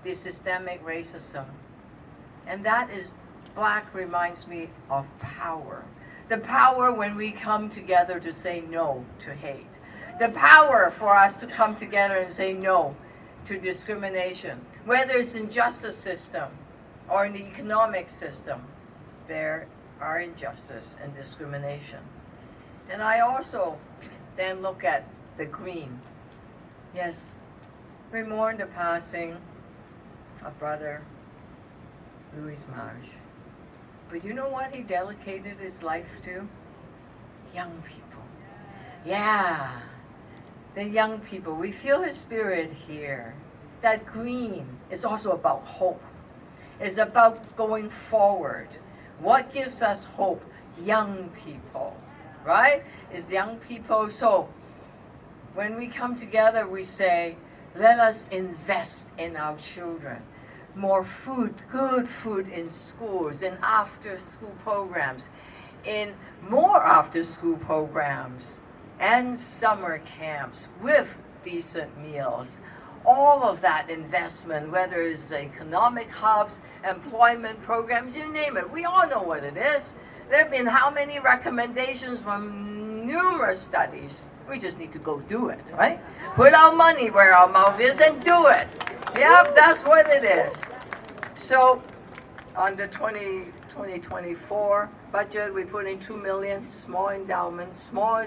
S13: the systemic racism. And that is, black reminds me of power. The power when we come together to say no to hate. The power for us to come together and say no to discrimination. Whether it's in justice system or in the economic system, there are injustice and discrimination. And I also then look at the green. Yes, we mourn the passing of Brother Louis Marsh. But you know what he dedicated his life to? Young people. Yeah, the young people. We feel his spirit here. That green is also about hope. It's about going forward. What gives us hope? Young people, right? It's young people. So when we come together, we say, let us invest in our children. More food, good food in schools, in after-school programs, in more after-school programs, and summer camps with decent meals. All of that investment, whether it's economic hubs, employment programs, you name it. We all know what it is. There have been how many recommendations from numerous studies. We just need to go do it, right? Put our money where our mouth is and do it. Yep, that's what it is. So, on the 2024 budget, we put in $2 million, small endowment, small,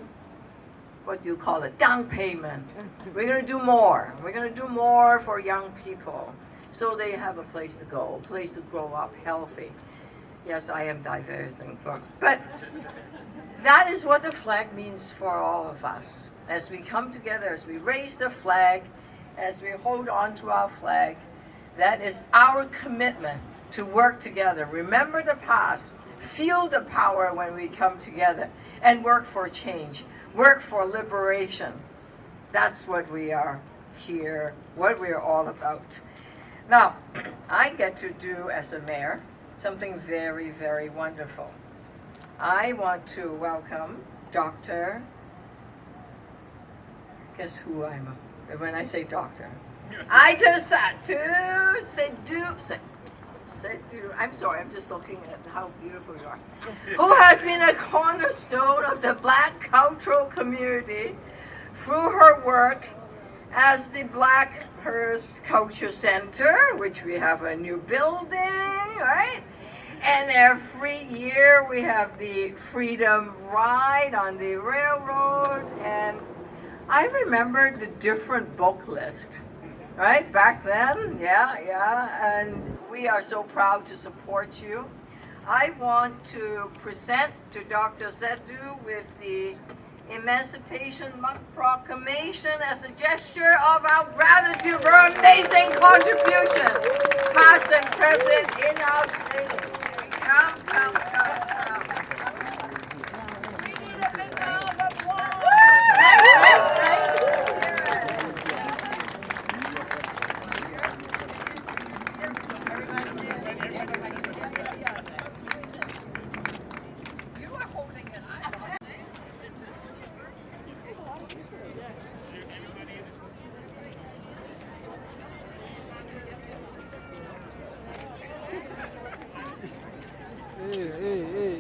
S13: what do you call it, down payment. We're going to do more. We're going to do more for young people so they have a place to go, a place to grow up healthy. Yes, I am diverting from, but that is what the flag means for all of us. As we come together, as we raise the flag, as we hold on to our flag, that is our commitment to work together. Remember the past, feel the power when we come together, and work for change. Work for liberation. That's what we are here, what we're all about. Now, I get to do as a mayor something very, very wonderful. I want to welcome Dr. Guess who I'm, when I say doctor? I just had to say I'm sorry, I'm just looking at how beautiful you are. Who has been a cornerstone of the Black cultural community through her work as the Blackhurst Culture Center, which we have a new building, right? And every year we have the Freedom Ride on the railroad, and I remember the different book list. Right, back then, yeah, and we are so proud to support you. I want to present to Dr. Sedu with the Emancipation Month Proclamation as a gesture of our gratitude for her amazing contribution, past and present, in our city. Come. We need a big round of applause.
S14: Hey.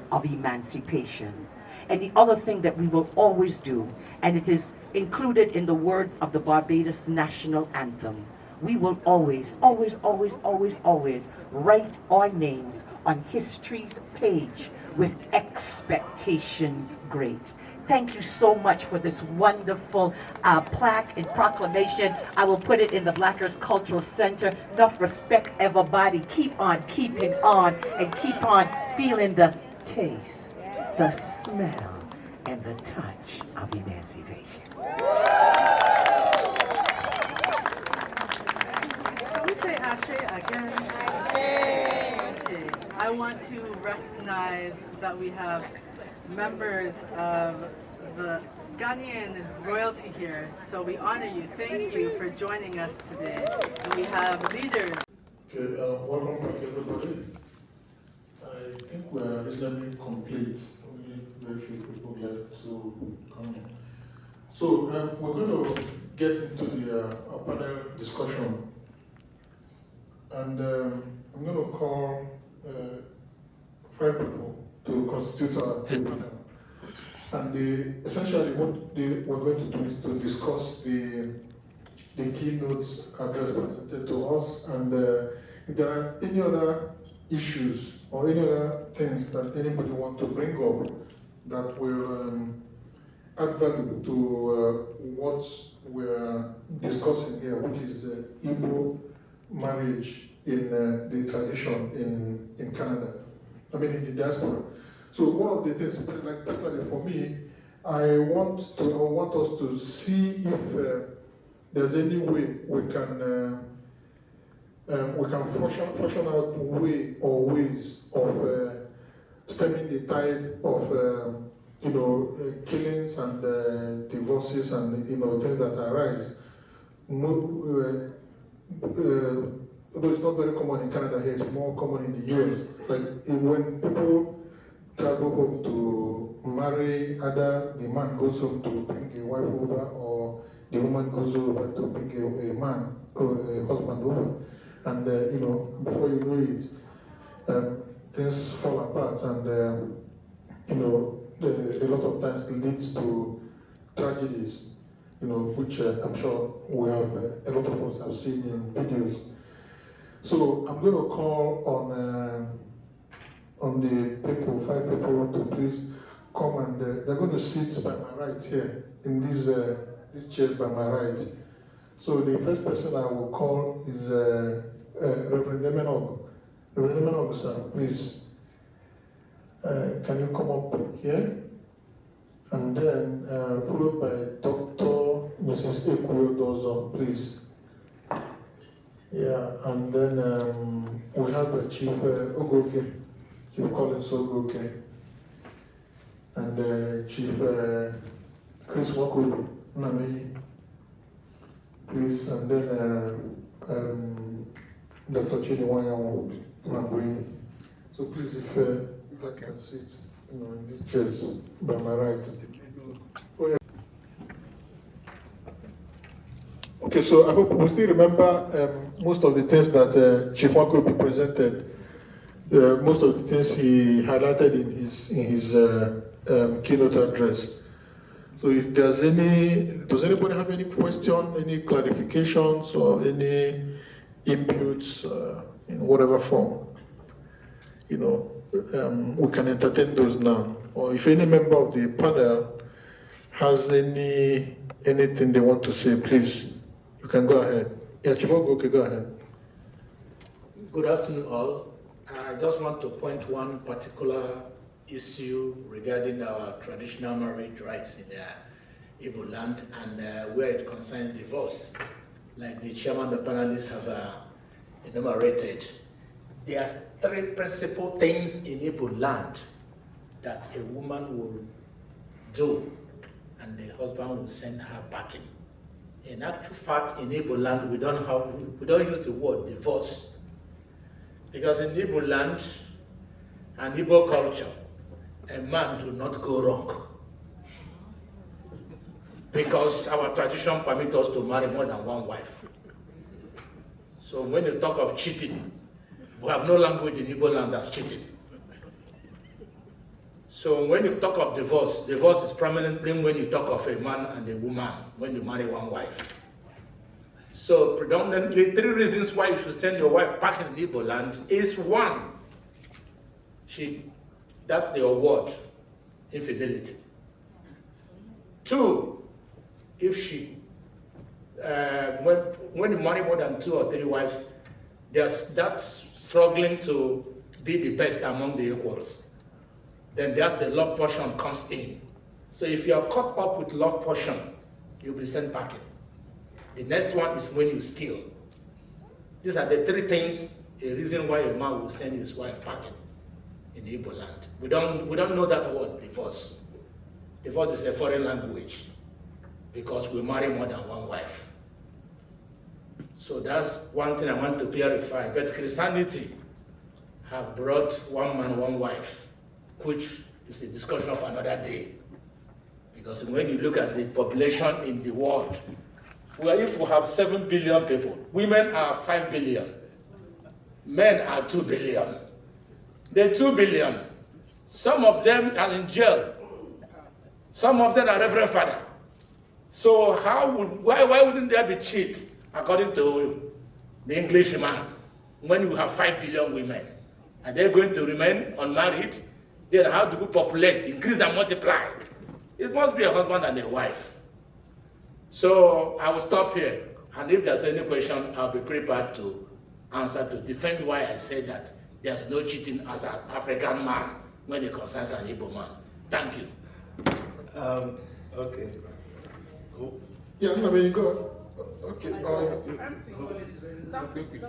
S14: Of emancipation. And the other thing that we will always do, and it is included in the words of the Barbados national anthem, we will always, always, always, always, always write our names on history's page with expectations great. Thank you so much for this wonderful plaque and proclamation. I will put it in the Black Earth Cultural Center. Enough respect, everybody. Keep on keeping on and keep on feeling the taste, the smell, and the touch of emancipation.
S9: Can we say Ashe again? Ashe. I want to recognize that we have members of the Ghanaian royalty here, so we honor you. Thank you for joining us today. And we have leaders.
S1: Okay, welcome back everybody. I think we're reasonably complete. Only very few people left to come in. So we're going to get into the panel discussion, and I'm going to call 5 people to constitute a panel. And essentially what we're going to do is to discuss the keynote address presented to us, and if there are any other issues or any other things that anybody want to bring up that will add value to what we're discussing here, which is Igbo marriage in the tradition in Canada, I mean in the diaspora. So one of the things, like personally for me, I want us to see if there's any way we can fashion out ways of stemming the tide of killings and divorces and things that arise. Although it's not very common in Canada here, it's more common in the US. Like when people travel home to marry, either the man goes home to bring a wife over, or the woman goes over to bring a man or a husband over. And before you know it, things fall apart, and a lot of times leads to tragedies, which I'm sure we have, a lot of us have seen in videos. So I'm going to call on the people, 5 people, to please come, and they're going to sit by my right here in these chairs by my right. So the first person I will call is Reverend Emmanuel. Reverend Emmanuel, sir, please. Can you come up here? And then followed by Dr. Mrs. Ekuyodozo, please. Yeah, and then we have Chief Ogoke, Chief Collins Ogoke, and Chief Chris Wakudu, Nami, please, and then Dr. Iwuanyanwu, Mabui. So please, if you guys can sit, in these chairs by my right. Oh, yeah. Okay, so I hope we still remember most of the things that Chief Wakudu presented. Most of the things he highlighted in his keynote address. So if there's does anybody have any question, any clarifications, or any inputs in whatever form? We can entertain those now. Or if any member of the panel has anything they want to say, please, you can go ahead. Ejiofor, okay, go ahead.
S4: Good afternoon, all. I just want to point one particular issue regarding our traditional marriage rights in Igbo land and where it concerns divorce. Like the chairman of the panelists have enumerated, there are 3 principal things in Igbo land that a woman will do and the husband will send her packing. In actual fact, in Igbo land, we don't use the word divorce. Because in Igbo land and Igbo culture, a man do not go wrong. Because our tradition permits us to marry more than one wife. So when you talk of cheating, we have no language in Igbo land that's cheating. So when you talk of divorce, divorce is prominently when you talk of a man and a woman, when you marry one wife. So predominantly, 3 reasons why you should send your wife packing in Igbo land is 1, that's the word, infidelity. 2, if she, when you marry more than 2 or 3 wives, that's struggling to be the best among the equals. Then there's the love portion comes in. So if you are caught up with love portion, you'll be sent packing. The next one is when you steal. These are the 3 things, a reason why a man will send his wife packing in Igbo land. We don't know that word, divorce. Divorce is a foreign language because we marry more than one wife. So that's one thing I want to clarify. But Christianity have brought one man, one wife, which is a discussion of another day. Because when you look at the population in the world, if we have 7 billion people, women are 5 billion, men are 2 billion. The 2 billion, some of them are in jail, some of them are Reverend Father. So why wouldn't there be cheat, according to the Englishman, when you have 5 billion women? Are they going to remain unmarried? Then how do we populate, increase and multiply? It must be a husband and a wife. So I will stop here, and if there's any question, I'll be prepared to answer to defend why I said that there's no cheating as an African man when it concerns an Igbo man. Thank you.
S5: Okay.
S1: Yeah, I mean, go. Okay.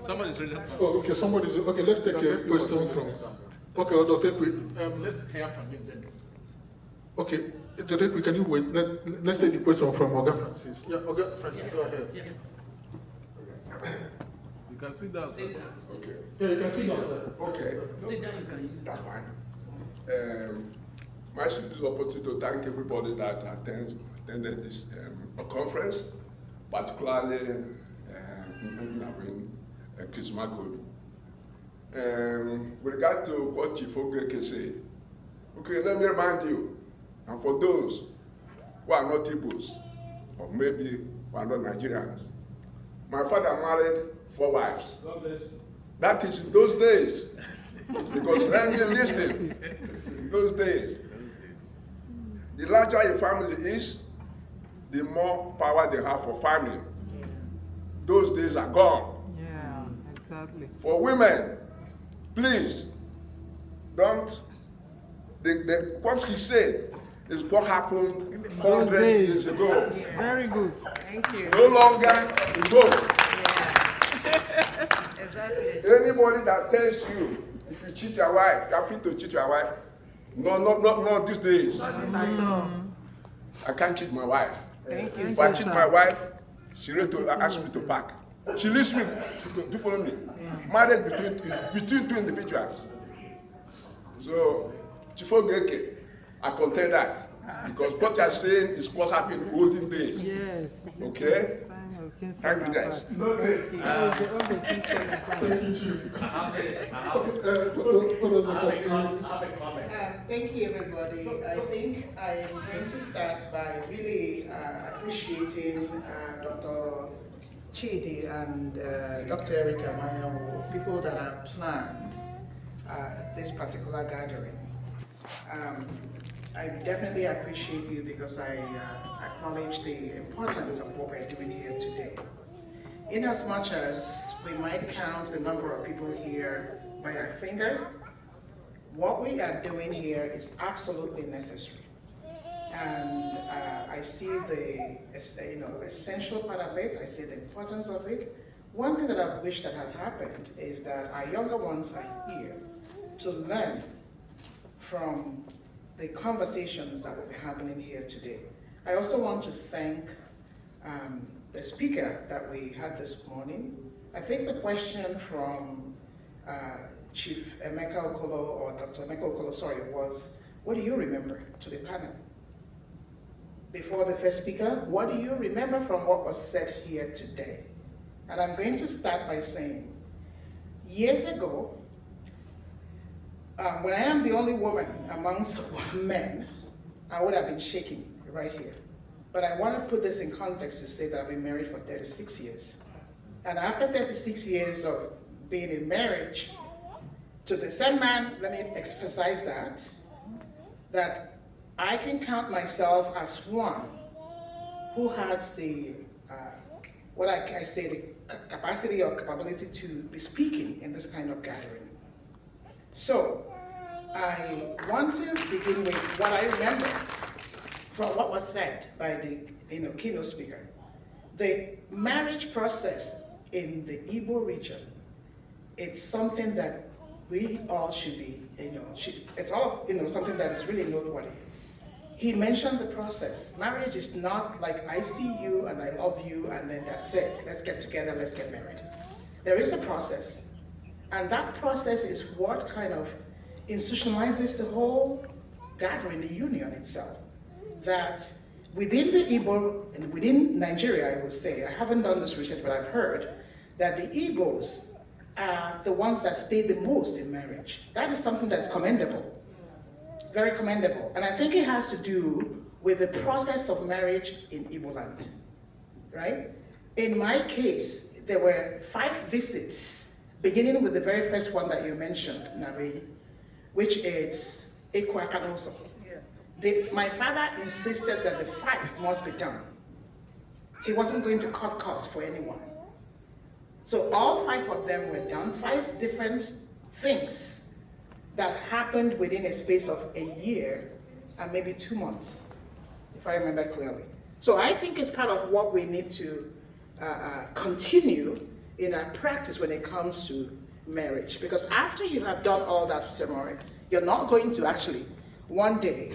S4: Somebody's ready.
S1: Oh, okay. Okay. Let's take a question from. Okay, Dr.
S4: Let's hear from him then.
S1: Okay, can you wait? Let's take the question from Oga Francis. Yeah, Oga Francis, go ahead.
S15: You can sit down, sir.
S1: Okay. Yeah, you can sit down, sir.
S15: Okay.
S11: Sit down, you can use
S15: That's fine. I should this opportunity to thank everybody that attended this conference, particularly Chris Marco. With regard to what Chief Ogeke said, okay, let me remind you, and for those who are not Igbos, or maybe who are not Nigerians, my father married 4 wives. That is in those days, because let me listen, in those days, the larger a family is, the more power they have for family. Those days are gone.
S11: Yeah, exactly.
S15: For women, please, don't, what he said is what happened 100 years ago.
S11: Yeah. Very good. Thank you.
S15: No longer ago.
S11: Yeah. Exactly.
S15: Anybody that tells you, if you cheat your wife, you are free to cheat your wife. No, these days. I can't cheat my wife.
S11: Thank you.
S15: If I cheat my wife, she ready to ask me to pack. She leaves me. Do you follow me? Marriage between 2 individuals. So, Chief Ogeke, I contend that. Because what you are saying is what happened in olden days.
S11: Yes.
S15: Okay? Thank you, guys.
S16: Thank you, everybody. I think I am going to start by really appreciating Dr. Chidi and Dr. Emeka, people that have planned this particular gathering. I definitely appreciate you because I acknowledge the importance of what we're doing here today. In as much as we might count the number of people here by our fingers, what we are doing here is absolutely necessary. And I see the essential part of it, I see the importance of it. One thing that I wish that had happened is that our younger ones are here to learn from the conversations that will be happening here today. I also want to thank the speaker that we had this morning. I think the question from Chief Emeka Okolo, or Dr. Emeka Okolo, sorry, was, what do you remember, to the panel? Before the first speaker, what do you remember from what was said here today? And I'm going to start by saying, years ago, when I am the only woman amongst men, I would have been shaking right here. But I want to put this in context to say that I've been married for 36 years. And after 36 years of being in marriage, to the same man, let me emphasize that I can count myself as one who has the, what I say, the capacity or capability to be speaking in this kind of gathering. So, I want to begin with what I remember from what was said by the keynote speaker. The marriage process in the Igbo region, it's something that we all should be, it's all, something that is really noteworthy. He mentioned the process. Marriage is not like I see you and I love you and then that's it. Let's get together, let's get married. There is a process. And that process is what kind of institutionalizes the whole gathering, the union itself. That within the Igbo, and within Nigeria, I would say, I haven't done this research, but I've heard that the Igbos are the ones that stay the most in marriage. That is something that is commendable, very commendable. And I think it has to do with the process of marriage in Igbo land, right? In my case, there were 5 visits, beginning with the very first one that you mentioned, Nabi, which is Ekwakanoso. My father insisted that the 5 must be done. He wasn't going to cut costs for anyone. So all 5 of them were done, 5 different things that happened within a space of a year and maybe 2 months, if I remember clearly. So I think it's part of what we need to continue in our practice when it comes to marriage. Because after you have done all that ceremony, you're not going to actually one day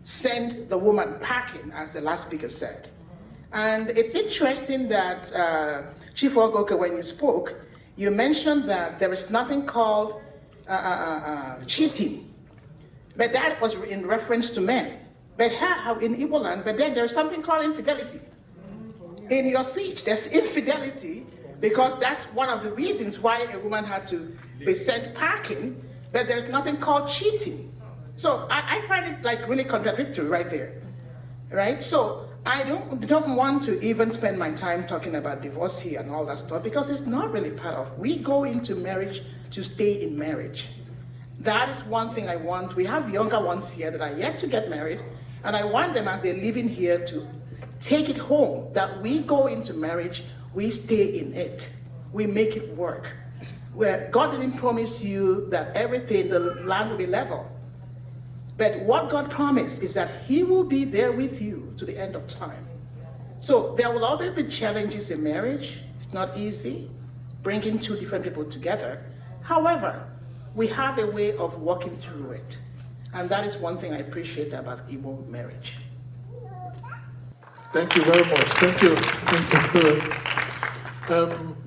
S16: send the woman packing, as the last speaker said. And it's interesting that Chief Ogoke, when you spoke, you mentioned that there is nothing called cheating, but that was in reference to men. But how in Igbo land, but then there's something called infidelity. In your speech, there's infidelity because that's one of the reasons why a woman had to be sent packing, but there's nothing called cheating. So I find it like really contradictory right there, right? So I don't want to even spend my time talking about divorce here and all that stuff because it's not really part of, we go into marriage to stay in marriage. That is one thing I want. We have younger ones here that are yet to get married, and I want them as they're living here to take it home, that we go into marriage, we stay in it, we make it work. Where God didn't promise you that everything, the land will be level. But what God promised is that He will be there with you to the end of time. So there will always be challenges in marriage. It's not easy, bringing 2 different people together. However, we have a way of working through it. And that is one thing I appreciate about Igbo marriage.
S1: Thank you very much. Thank you. Thank you.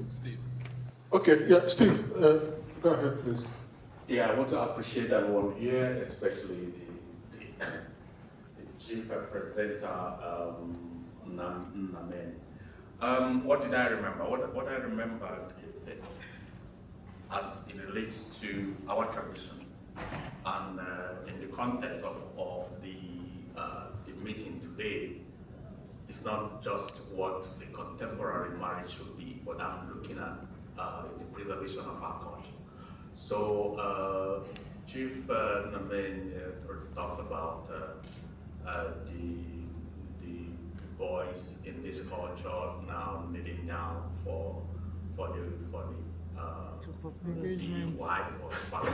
S17: Steve.
S1: Okay, yeah, Steve, go ahead, please.
S17: Yeah, I want to appreciate everyone here, especially the Chief Presenter Namen. What did I remember? What I remembered is this, as it relates to our tradition, and in the context of the meeting today, it's not just what the contemporary marriage should be, but I'm looking at the preservation of our culture. So Chief Namen talked about the boys in this culture now kneeling down for the wife or spouse.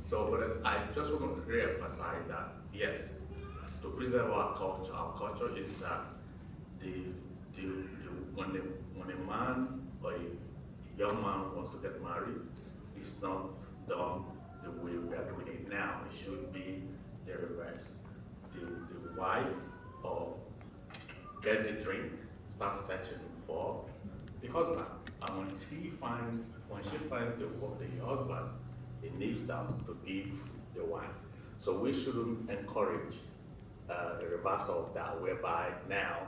S17: So, but I just want to re-emphasize that yes, to preserve our culture is that when a man or a young man wants to get married, it's not done the way we are doing it now. It should be the reverse. The wife or gets a drink, starts searching for the husband, and when she finds the husband, he kneels down to give the wine. So we shouldn't encourage the reversal of that, whereby now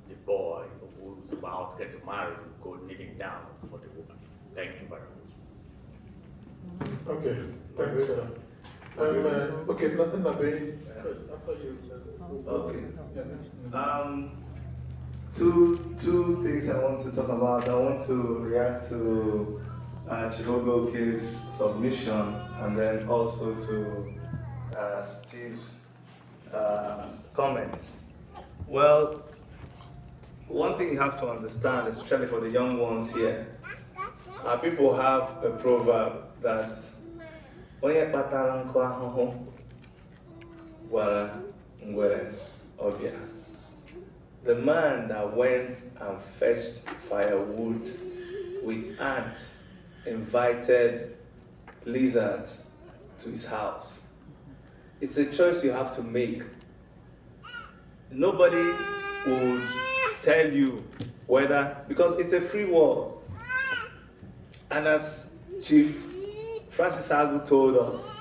S17: the boy who's about to get married will go kneeling down for the woman. Thank you very much.
S1: Okay, thanks, sir. Okay, nothing after you.
S6: Okay. Two things I want to talk about. I want to react to Chigogoke's submission, and then also to Steve's comments. Well, one thing you have to understand, especially for the young ones here, people have a proverb that onye kpatara nkụ ahụhụ gwara ngwere ọbịa. The man that went and fetched firewood with ants invited lizards to his house. It's a choice you have to make. Nobody would tell you whether, because it's a free world. And as Chief Francis Agu told us,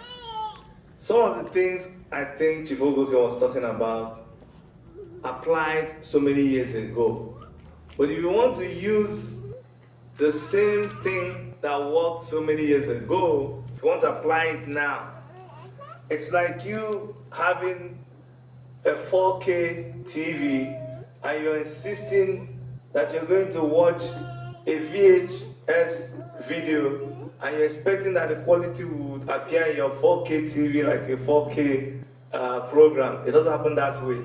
S6: some of the things I think Chief Ogoke was talking about applied so many years ago. But if you want to use the same thing that worked so many years ago, if you want to apply it now, it's like you having a 4K TV and you're insisting that you're going to watch a VHS video and you're expecting that the quality would appear in your 4K TV like a 4K program. It doesn't happen that way.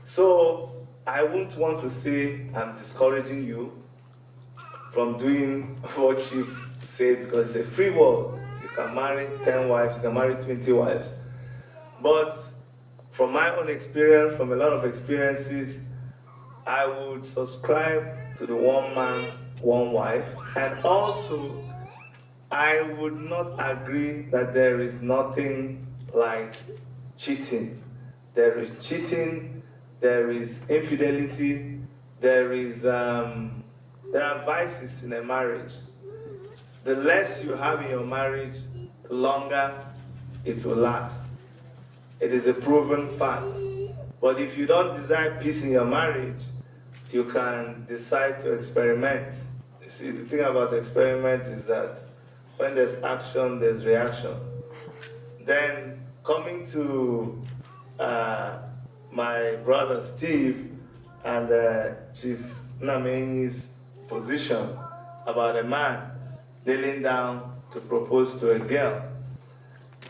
S6: So I wouldn't want to say I'm discouraging you from doing what Chief said, because it's a free world. You can marry 10 wives, you can marry 20 wives. But from my own experience, from a lot of experiences, I would subscribe to the one man, one wife. And also, I would not agree that there is nothing like cheating. There is cheating, there is infidelity, there are vices in a marriage. The less you have in your marriage, the longer it will last. It is a proven fact. But if you don't desire peace in your marriage, you can decide to experiment. You see, the thing about experiment is that when there's action, there's reaction. Then coming to my brother Steve and Chief Namenyi's position about a man kneeling down to propose to a girl.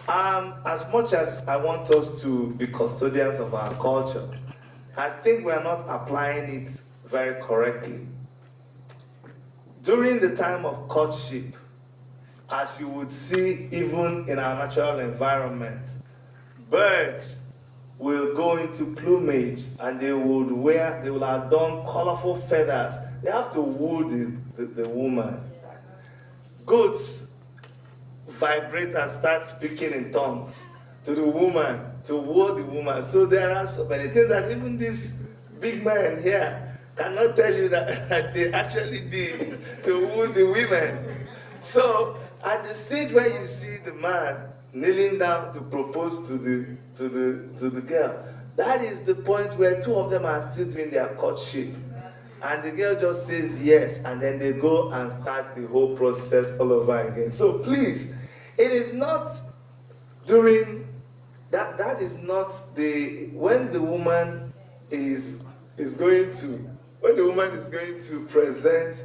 S6: As much as I want us to be custodians of our culture, I think we are not applying it very correctly. During the time of courtship, as you would see even in our natural environment, birds will go into plumage and they will adorn colorful feathers. They have to woo the woman. Goats vibrate and start speaking in tongues to the woman, to woo the woman. So there are so many things that even these big men here cannot tell you that they actually did to woo the women. So at the stage where you see the man kneeling down to propose to the girl, That is the point where two of them are still doing their courtship. And the girl just says yes, and then they go and start the whole process all over again. So please, it is not during, that is not the, when the woman is going to present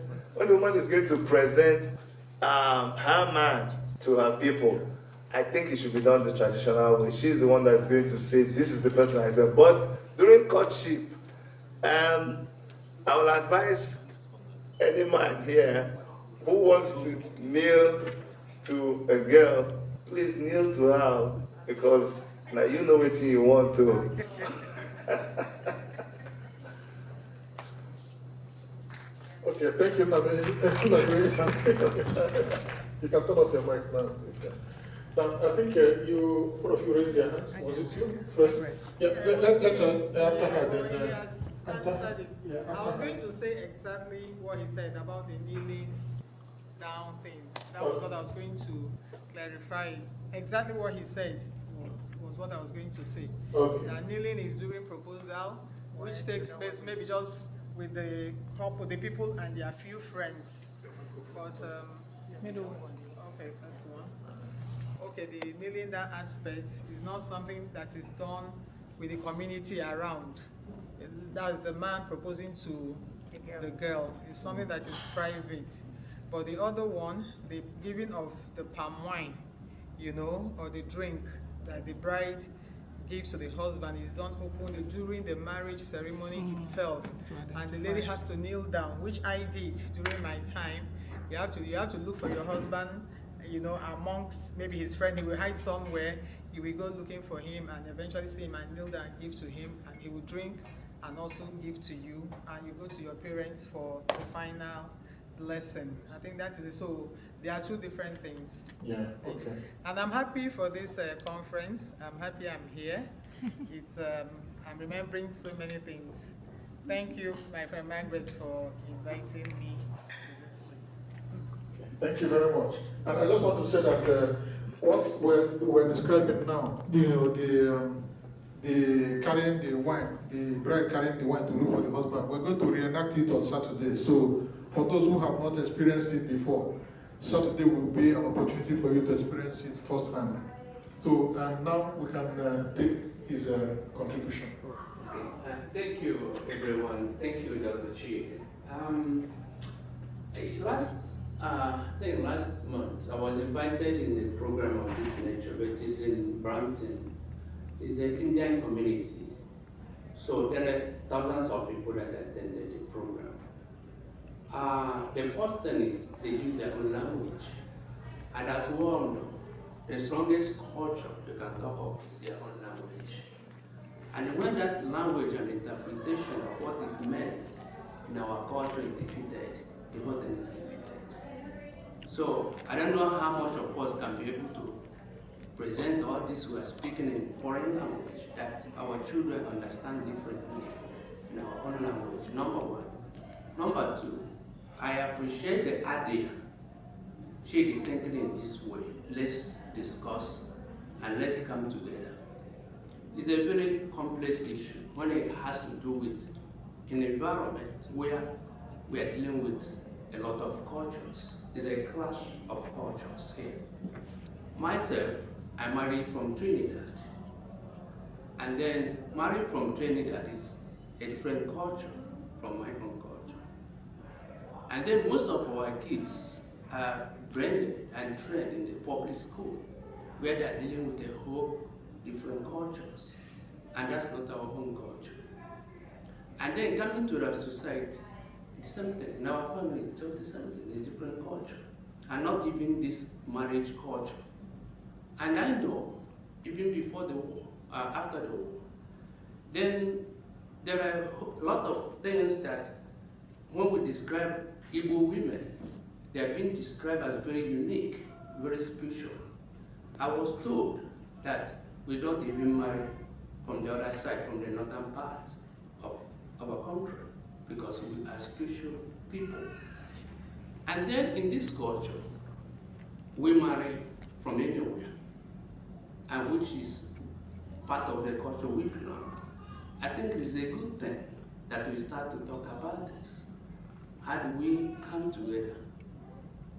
S6: her man to her people, I think it should be done the traditional way. She's the one that's going to say, this is the person I said. But during courtship, I will advise any man here who wants to kneel to a girl, please kneel to her, because now you know what you want to.
S1: Okay, thank you, Nabi. You can turn off your mic now. Okay. Now, I think you, Prof, you raised your hand. Was it you? First? Yeah, let her, after her, then.
S11: Answered it. Yeah, I was going to say exactly what he said about the kneeling down thing. That was what I was going to clarify. Exactly what he said was what I was going to say.
S1: Okay.
S11: That kneeling is during proposal, which takes place maybe just with the couple, the people and their few friends. But okay, that's one. Okay, the kneeling down aspect is not something that is done with the community around. That's the man proposing to the girl. It's something that is private. But the other one, the giving of the palm wine, you know, or the drink that the bride gives to the husband is done openly during the marriage ceremony itself. And the lady has to kneel down, which I did during my time. You have to look for your husband, you know, amongst maybe his friend. He will hide somewhere. You will go looking for him and eventually see him and kneel down and give to him, and he will drink and also give to you, and you go to your parents for the final blessing. I think that is it. So there are two different things.
S1: Yeah, okay.
S11: And I'm happy for this conference. I'm happy I'm here. It's I'm remembering so many things. Thank you, my friend Margaret, for inviting me to this place.
S1: Thank you very much. And I just want to say that what we're describing now, the carrying the wine, the bride carrying the wine to look for the husband, we're going to reenact it on Saturday. So for those who have not experienced it before, Saturday will be an opportunity for you to experience it firsthand. So now we can take his contribution.
S18: Thank you, everyone. Thank you, Dr. Chi. Last month, I was invited in the program of this nature, which is in Brampton. It's an Indian community. So there are thousands of people that attended the program. The first thing is they use their own language. And as we all know, the strongest culture you can talk of is their own language. And when that language and interpretation of what is meant in our culture is defeated, the whole thing is defeated. So I don't know how much of us can be able to present all this we are speaking in foreign language that our children understand differently in our own language, number one. Number two, I appreciate the idea. She is thinking in this way. Let's discuss and let's come together. It's a very complex issue when it has to do with an environment where we are dealing with a lot of cultures. It's a clash of cultures here. Myself, I married from Trinidad. And then married from Trinidad is a different culture from my own culture. And then most of our kids are branded and trained in the public school where they're dealing with a whole different cultures. And that's not our own culture. And then coming to the society, it's something. In our family, it's just the same thing, a different culture. And not even this marriage culture. And I know, even before the war, after the war, then there are a lot of things that when we describe Igbo women, they are being described as very unique, very special. I was told that we don't even marry from the other side, from the northern part of our country, because we are special people. And then in this culture, we marry from anywhere, and which is part of the culture we belong. I think it's a good thing that we start to talk about this. How do we come together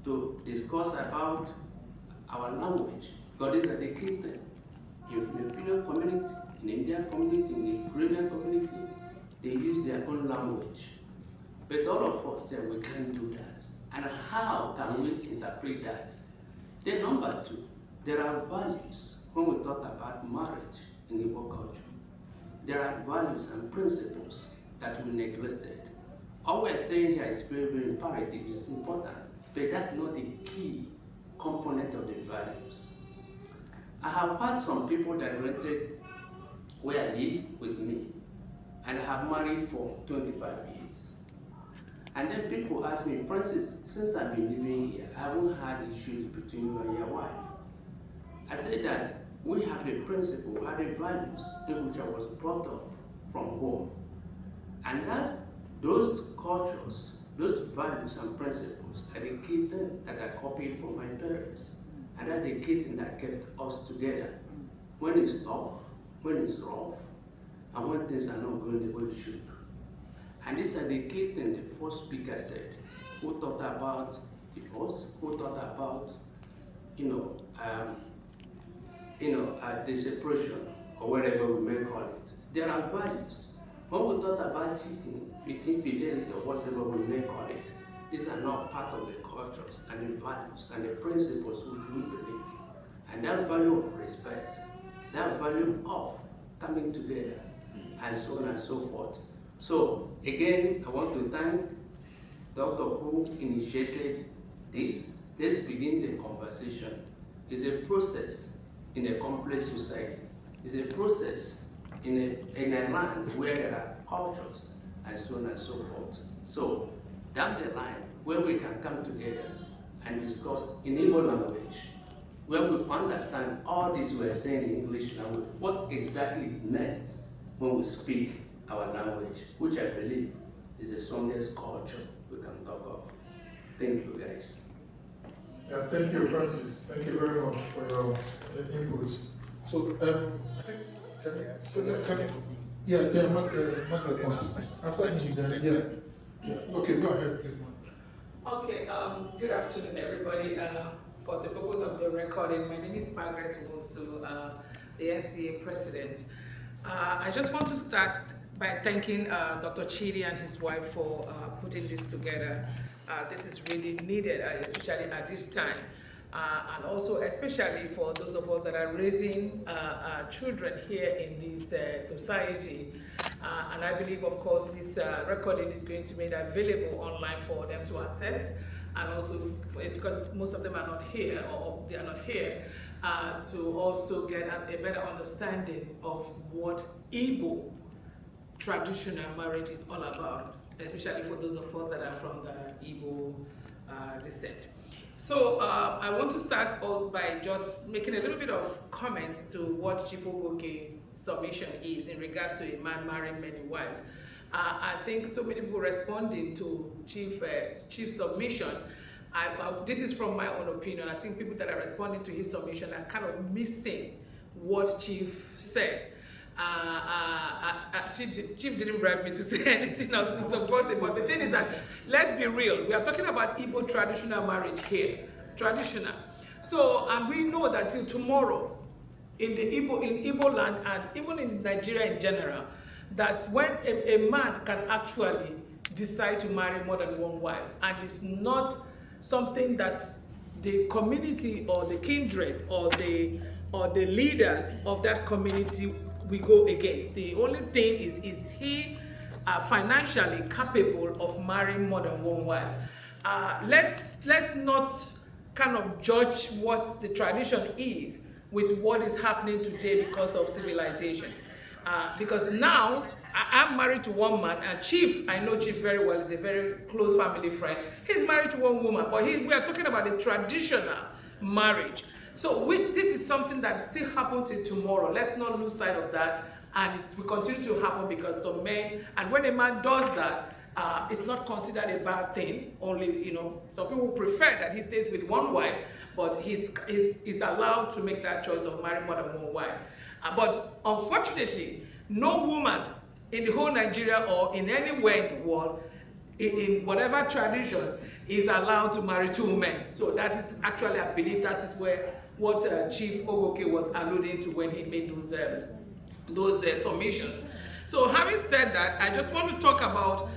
S18: to discuss about our language? Because these are the key things. In the Filipino community, in the Indian community, in the Caribbean community, they use their own language. But all of us here, we can't do that. And how can we interpret that? Then number two, there are values when we talk about marriage in Igbo culture. There are values and principles that we neglected. All we're saying here is very, very imperative, it's important, but that's not the key component of the values. I have had some people that rented where I live with me, and I have married for 25 years. And then people ask me, Francis, since I've been living here, I haven't had issues between you and your wife. I say that we have a principle, we have a values in which I was brought up from home. And that those cultures, those values and principles are the key thing that I copied from my parents. And that's the key thing that kept us together. When it's tough, when it's rough, and when things are not going the way it should. And these are the key things the first speaker said, who talked about divorce, who talked about, the separation, or whatever we may call it. There are values. When we talk about cheating, infidelity, or whatever we may call it, these are not part of the cultures and the values and the principles which we believe. And that value of respect, that value of coming together, and so on and so forth. So, again, I want to thank Dr. who initiated this. Let's begin the conversation. It's a process in a complex society. It's a process in a land where there are cultures and so on and so forth. So, down the line, where we can come together and discuss in Igbo language, where we understand all this we're saying in English language, what exactly it meant when we speak our language, which I believe is the strongest culture we can talk of. Thank you, guys.
S1: Yeah, thank you, Francis. Thank you very much for your input. So, Margaret wants to. After you, then, Okay, go ahead, please.
S19: Okay, good afternoon, everybody. For the purpose of the recording, my name is Margaret Wosu, the NCA president. I just want to start by thanking Dr. Chidi and his wife for putting this together. This is really needed, especially at this time. And also especially for those of us that are raising children here in this society. And I believe, of course, this recording is going to be made available online for them to access, and also because most of them are not here, or they are not here, to also get a better understanding of what Igbo traditional marriage is all about, especially for those of us that are from the Igbo descent. So I want to start off by just making a little bit of comments to what Chief Ogoke's submission is in regards to a man marrying many wives. I think so many people responding to Chief's submission. This is from my own opinion. I think people that are responding to his submission are kind of missing what Chief said. Chief didn't bribe me to say anything or to support it, but the thing is that, let's be real, we are talking about Igbo traditional marriage here, traditional. So, and we know that till tomorrow, in Igbo land and even in Nigeria in general, that when a man can actually decide to marry more than one wife, and it's not something that the community or the kindred or the leaders of that community we go against. The only thing is he financially capable of marrying more than one wife? Let's not kind of judge what the tradition is with what is happening today because of civilization. Because now I'm married to one man, and Chief, I know Chief very well, is a very close family friend. He's married to one woman, but we are talking about a traditional marriage. So this is something that still happens till tomorrow. Let's not lose sight of that, and it will continue to happen because some men, and when a man does that, it's not considered a bad thing. Only, some people prefer that he stays with one wife, but he's allowed to make that choice of marrying more than one wife. But unfortunately, no woman in the whole Nigeria or in anywhere in the world, in whatever tradition, is allowed to marry 2 men. So that is actually, I believe that is what Chief Ogoke was alluding to when he made those submissions. So having said that, I just want to talk about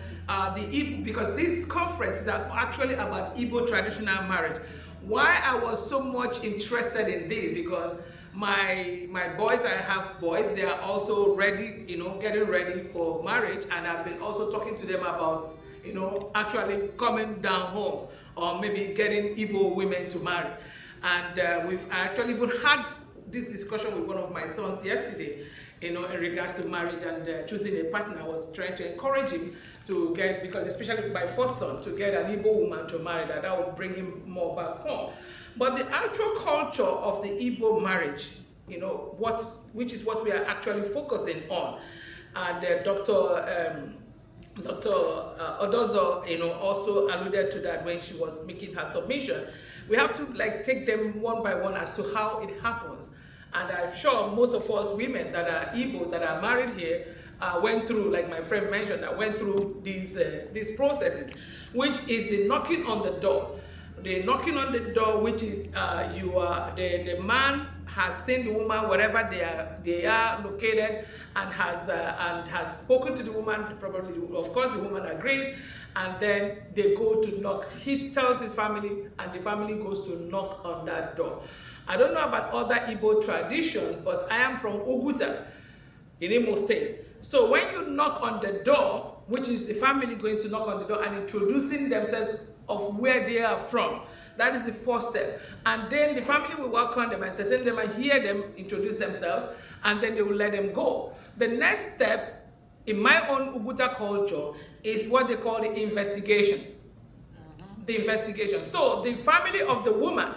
S19: the Igbo, because this conference is actually about Igbo traditional marriage. Why I was so much interested in this, because my boys, I have boys, they are also ready, getting ready for marriage, and I've been also talking to them about, actually coming down home or maybe getting Igbo women to marry. And we've actually even had this discussion with one of my sons yesterday, in regards to marriage and choosing a partner. I was trying to encourage him to get, because especially my first son, to get an Igbo woman to marry, that would bring him more back home. But the actual culture of the Igbo marriage, which is what we are actually focusing on, and Dr. Odozo, also alluded to that when she was making her submission. We have to take them one by one as to how it happens. And I'm sure most of us women that are Igbo, that are married here, went through, like my friend mentioned, that went through these processes, which is the knocking on the door. The knocking on the door, which is the man has seen the woman wherever they are located, and has spoken to the woman. Probably, of course, the woman agreed, and then they go to knock. He tells his family, and the family goes to knock on that door. I don't know about other Igbo traditions, but I am from Oguta in Imo State. So when you knock on the door, which is the family going to knock on the door and introducing themselves of where they are from, that is the first step. And then the family will welcome them, entertain them, and hear them introduce themselves, and then they will let them go. The next step, in my own Oguta culture, is what they call the investigation. The investigation. So the family of the woman,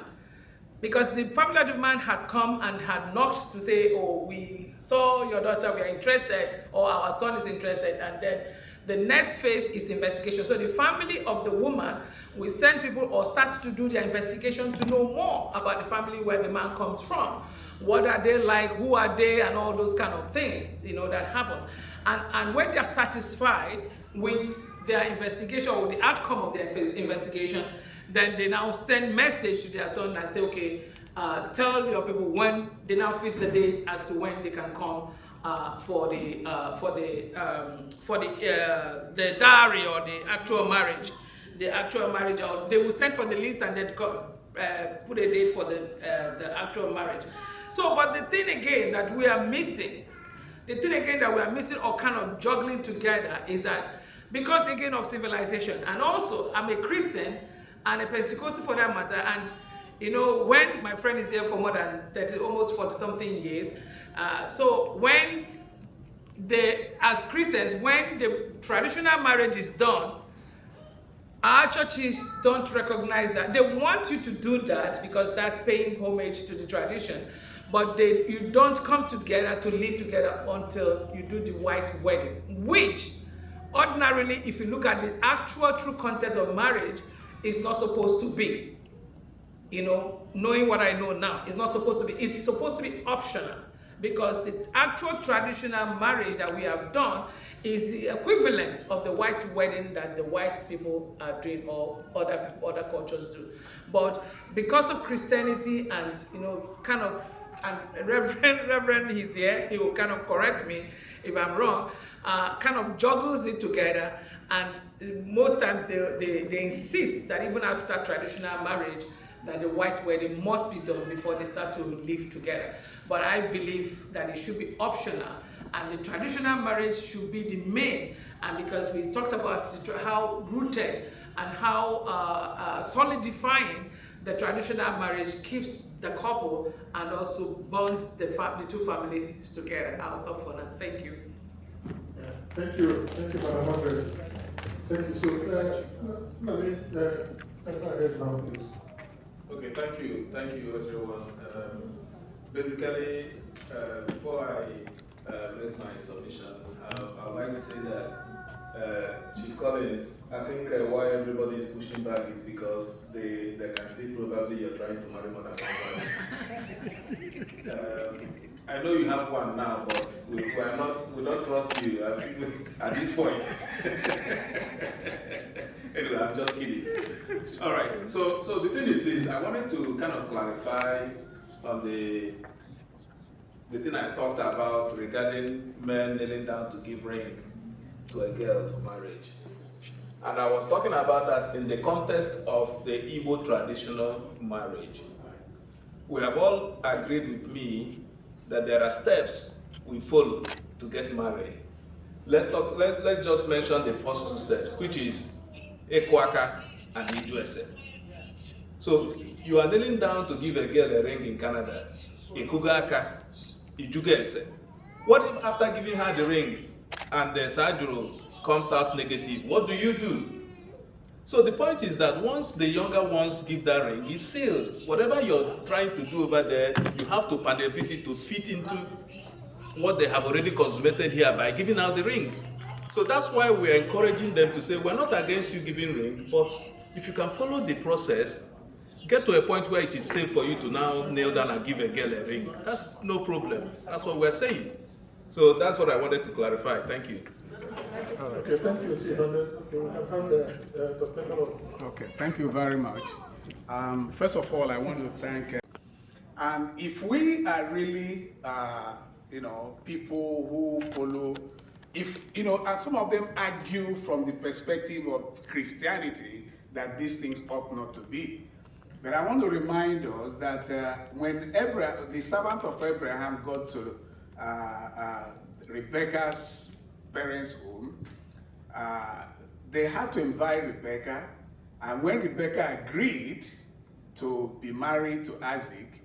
S19: because the family of the man had come and had knocked to say, oh, we saw your daughter, we are interested, or our son is interested, and then the next phase is investigation. So the family of the woman will send people or start to do their investigation to know more about the family where the man comes from. What are they like, who are they, and all those kind of things, that happen. And when they are satisfied with their investigation or the outcome of their investigation, then they now send message to their son and say, okay, tell your people when. They now fix the date as to when they can come for the dowry or the actual marriage. Or they will send for the list and then put a date for the actual marriage. So, but the thing again that we are missing, or kind of juggling together, is that because again of civilization, and also I'm a Christian and a Pentecostal for that matter, and when my friend is here for more than 30, almost 40 something years, so when as Christians, when the traditional marriage is done, our churches don't recognize that. They want you to do that because that's paying homage to the tradition, but you don't come together to live together until you do the white wedding, which ordinarily, if you look at the actual true context of marriage, is not supposed to be. Knowing what I know now, it's not supposed to be. It's supposed to be optional, because the actual traditional marriage that we have done is the equivalent of the white wedding that the white people are doing or other cultures do. But because of Christianity and, and Reverend, he's here, he will kind of correct me if I'm wrong, kind of juggles it together, and most times they insist that even after traditional marriage, that the white wedding must be done before they start to live together. But I believe that it should be optional, and the traditional marriage should be the main. And because we talked about how rooted and how solidifying the traditional marriage keeps the couple and also bonds the two families together. I'll stop for now. Thank you.
S1: Thank you, Madam Margaret. Thank you. So, go ahead now, please.
S5: Okay, thank you, everyone. Basically, before I make my submission, I'd like to say that Chief Collins, I think why everybody is pushing back is because they can see probably you're trying to marry more than one wife. I know you have one now, but we don't trust you at this point. Anyway, I'm just kidding. All right. So the thing is this: I wanted to kind of clarify on the thing I talked about regarding men kneeling down to give ring to a girl for marriage. And I was talking about that in the context of the Igbo traditional marriage. We have all agreed with me that there are steps we follow to get married. Let's just mention the first two steps, which is Ekwaka and Ijuese. So you are kneeling down to give a girl a ring in Canada. Ekugaka, Ijugese. What if after giving her the ring and the sajuro comes out negative? What do? So the point is that once the younger ones give that ring, it's sealed. Whatever you're trying to do over there, you have to panelpit it to fit into what they have already consummated here by giving out the ring. So that's why we're encouraging them to say, we're not against you giving ring, but if you can follow the process, get to a point where it is safe for you to now kneel down and give a girl a ring. That's no problem. That's what we're saying. So that's what I wanted to clarify. Thank you.
S1: Okay, thank you. Okay, we have Dr.
S20: Okay, thank you very much. First of all, I want to thank. And if we are really, people who follow, and some of them argue from the perspective of Christianity that these things ought not to be. But I want to remind us that when Abraham, the servant of Abraham, got to Rebekah's parents' home, they had to invite Rebekah, and when Rebekah agreed to be married to Isaac,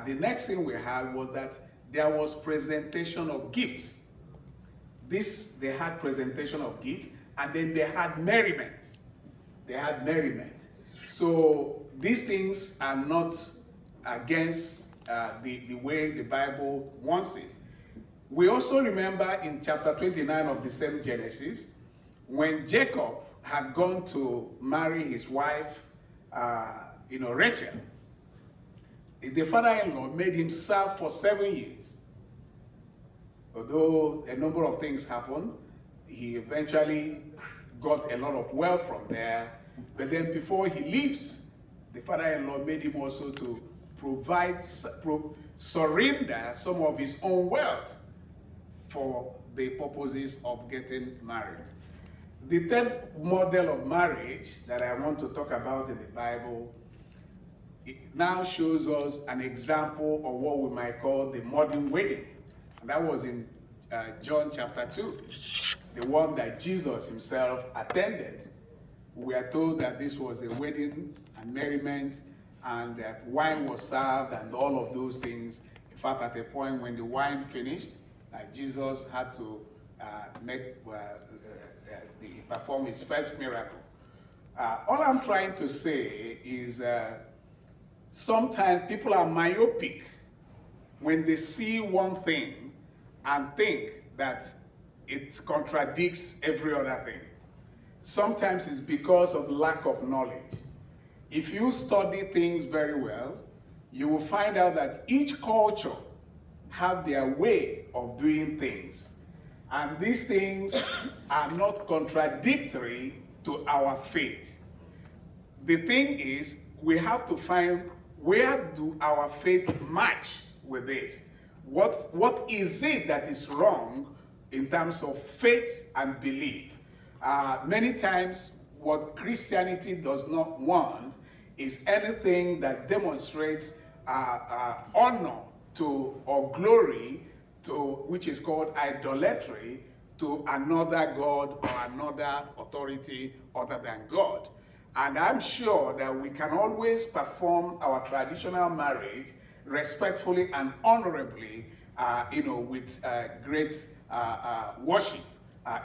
S20: the next thing we had was that there was presentation of gifts. They had presentation of gifts, and then they had merriment. So these things are not against the way the Bible wants it. We also remember in chapter 29 of the same Genesis, when Jacob had gone to marry his wife, Rachel, the father-in-law made him serve for 7 years. Although a number of things happened, he eventually got a lot of wealth from there. But then before he leaves, the father-in-law made him also to surrender some of his own wealth for the purposes of getting married. The third model of marriage that I want to talk about in the Bible, it now shows us an example of what we might call the modern wedding. And that was in John chapter 2, the one that Jesus himself attended. We are told that this was a wedding and merriment, and that wine was served and all of those things. In fact, at a point when the wine finished, Jesus had to perform his first miracle. All I'm trying to say is sometimes people are myopic when they see one thing and think that it contradicts every other thing. Sometimes it's because of lack of knowledge. If you study things very well, you will find out that each culture have their way of doing things. And these things are not contradictory to our faith. The thing is, we have to find where do our faith match with this? What is it that is wrong in terms of faith and belief? Many times, what Christianity does not want is anything that demonstrates honor to or glory to, which is called idolatry, to another god or another authority other than God. And I'm sure that we can always perform our traditional marriage respectfully and honorably, with great worship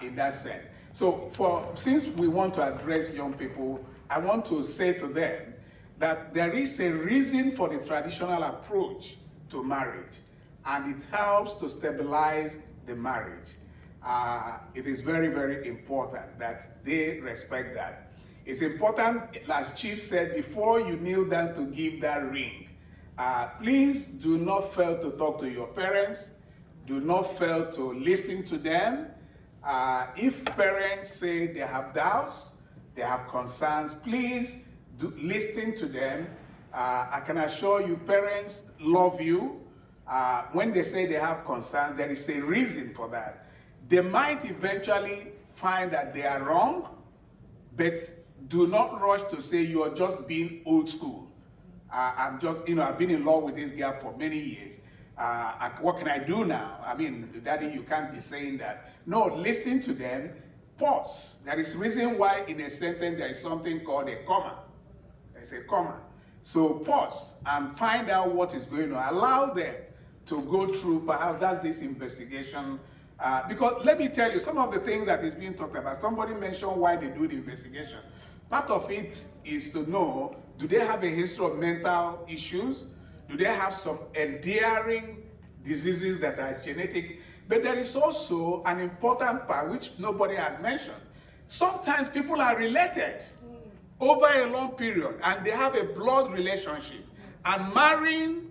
S20: in that sense. So since we want to address young people, I want to say to them that there is a reason for the traditional approach to marriage, and it helps to stabilize the marriage. It is very, very important that they respect that. It's important, as Chief said, before you kneel down to give that ring, please do not fail to talk to your parents. Do not fail to listen to them. If parents say they have doubts, they have concerns, please do listen to them. I can assure you parents love you. When they say they have concerns, there is a reason for that. They might eventually find that they are wrong, but do not rush to say you're just being old school. I'm just, I've been in love with this girl for many years. What can I do now? I mean, Daddy, you can't be saying that. No, listen to them, pause. There is reason why in a sentence there is something called a comma. There's a comma. So pause and find out what is going on. Allow them to go through, perhaps that's this investigation. Because let me tell you, some of the things that is being talked about, somebody mentioned why they do the investigation. Part of it is to know, do they have a history of mental issues? Do they have some enduring diseases that are genetic? But there is also an important part which nobody has mentioned. Sometimes people are related over a long period and they have a blood relationship. And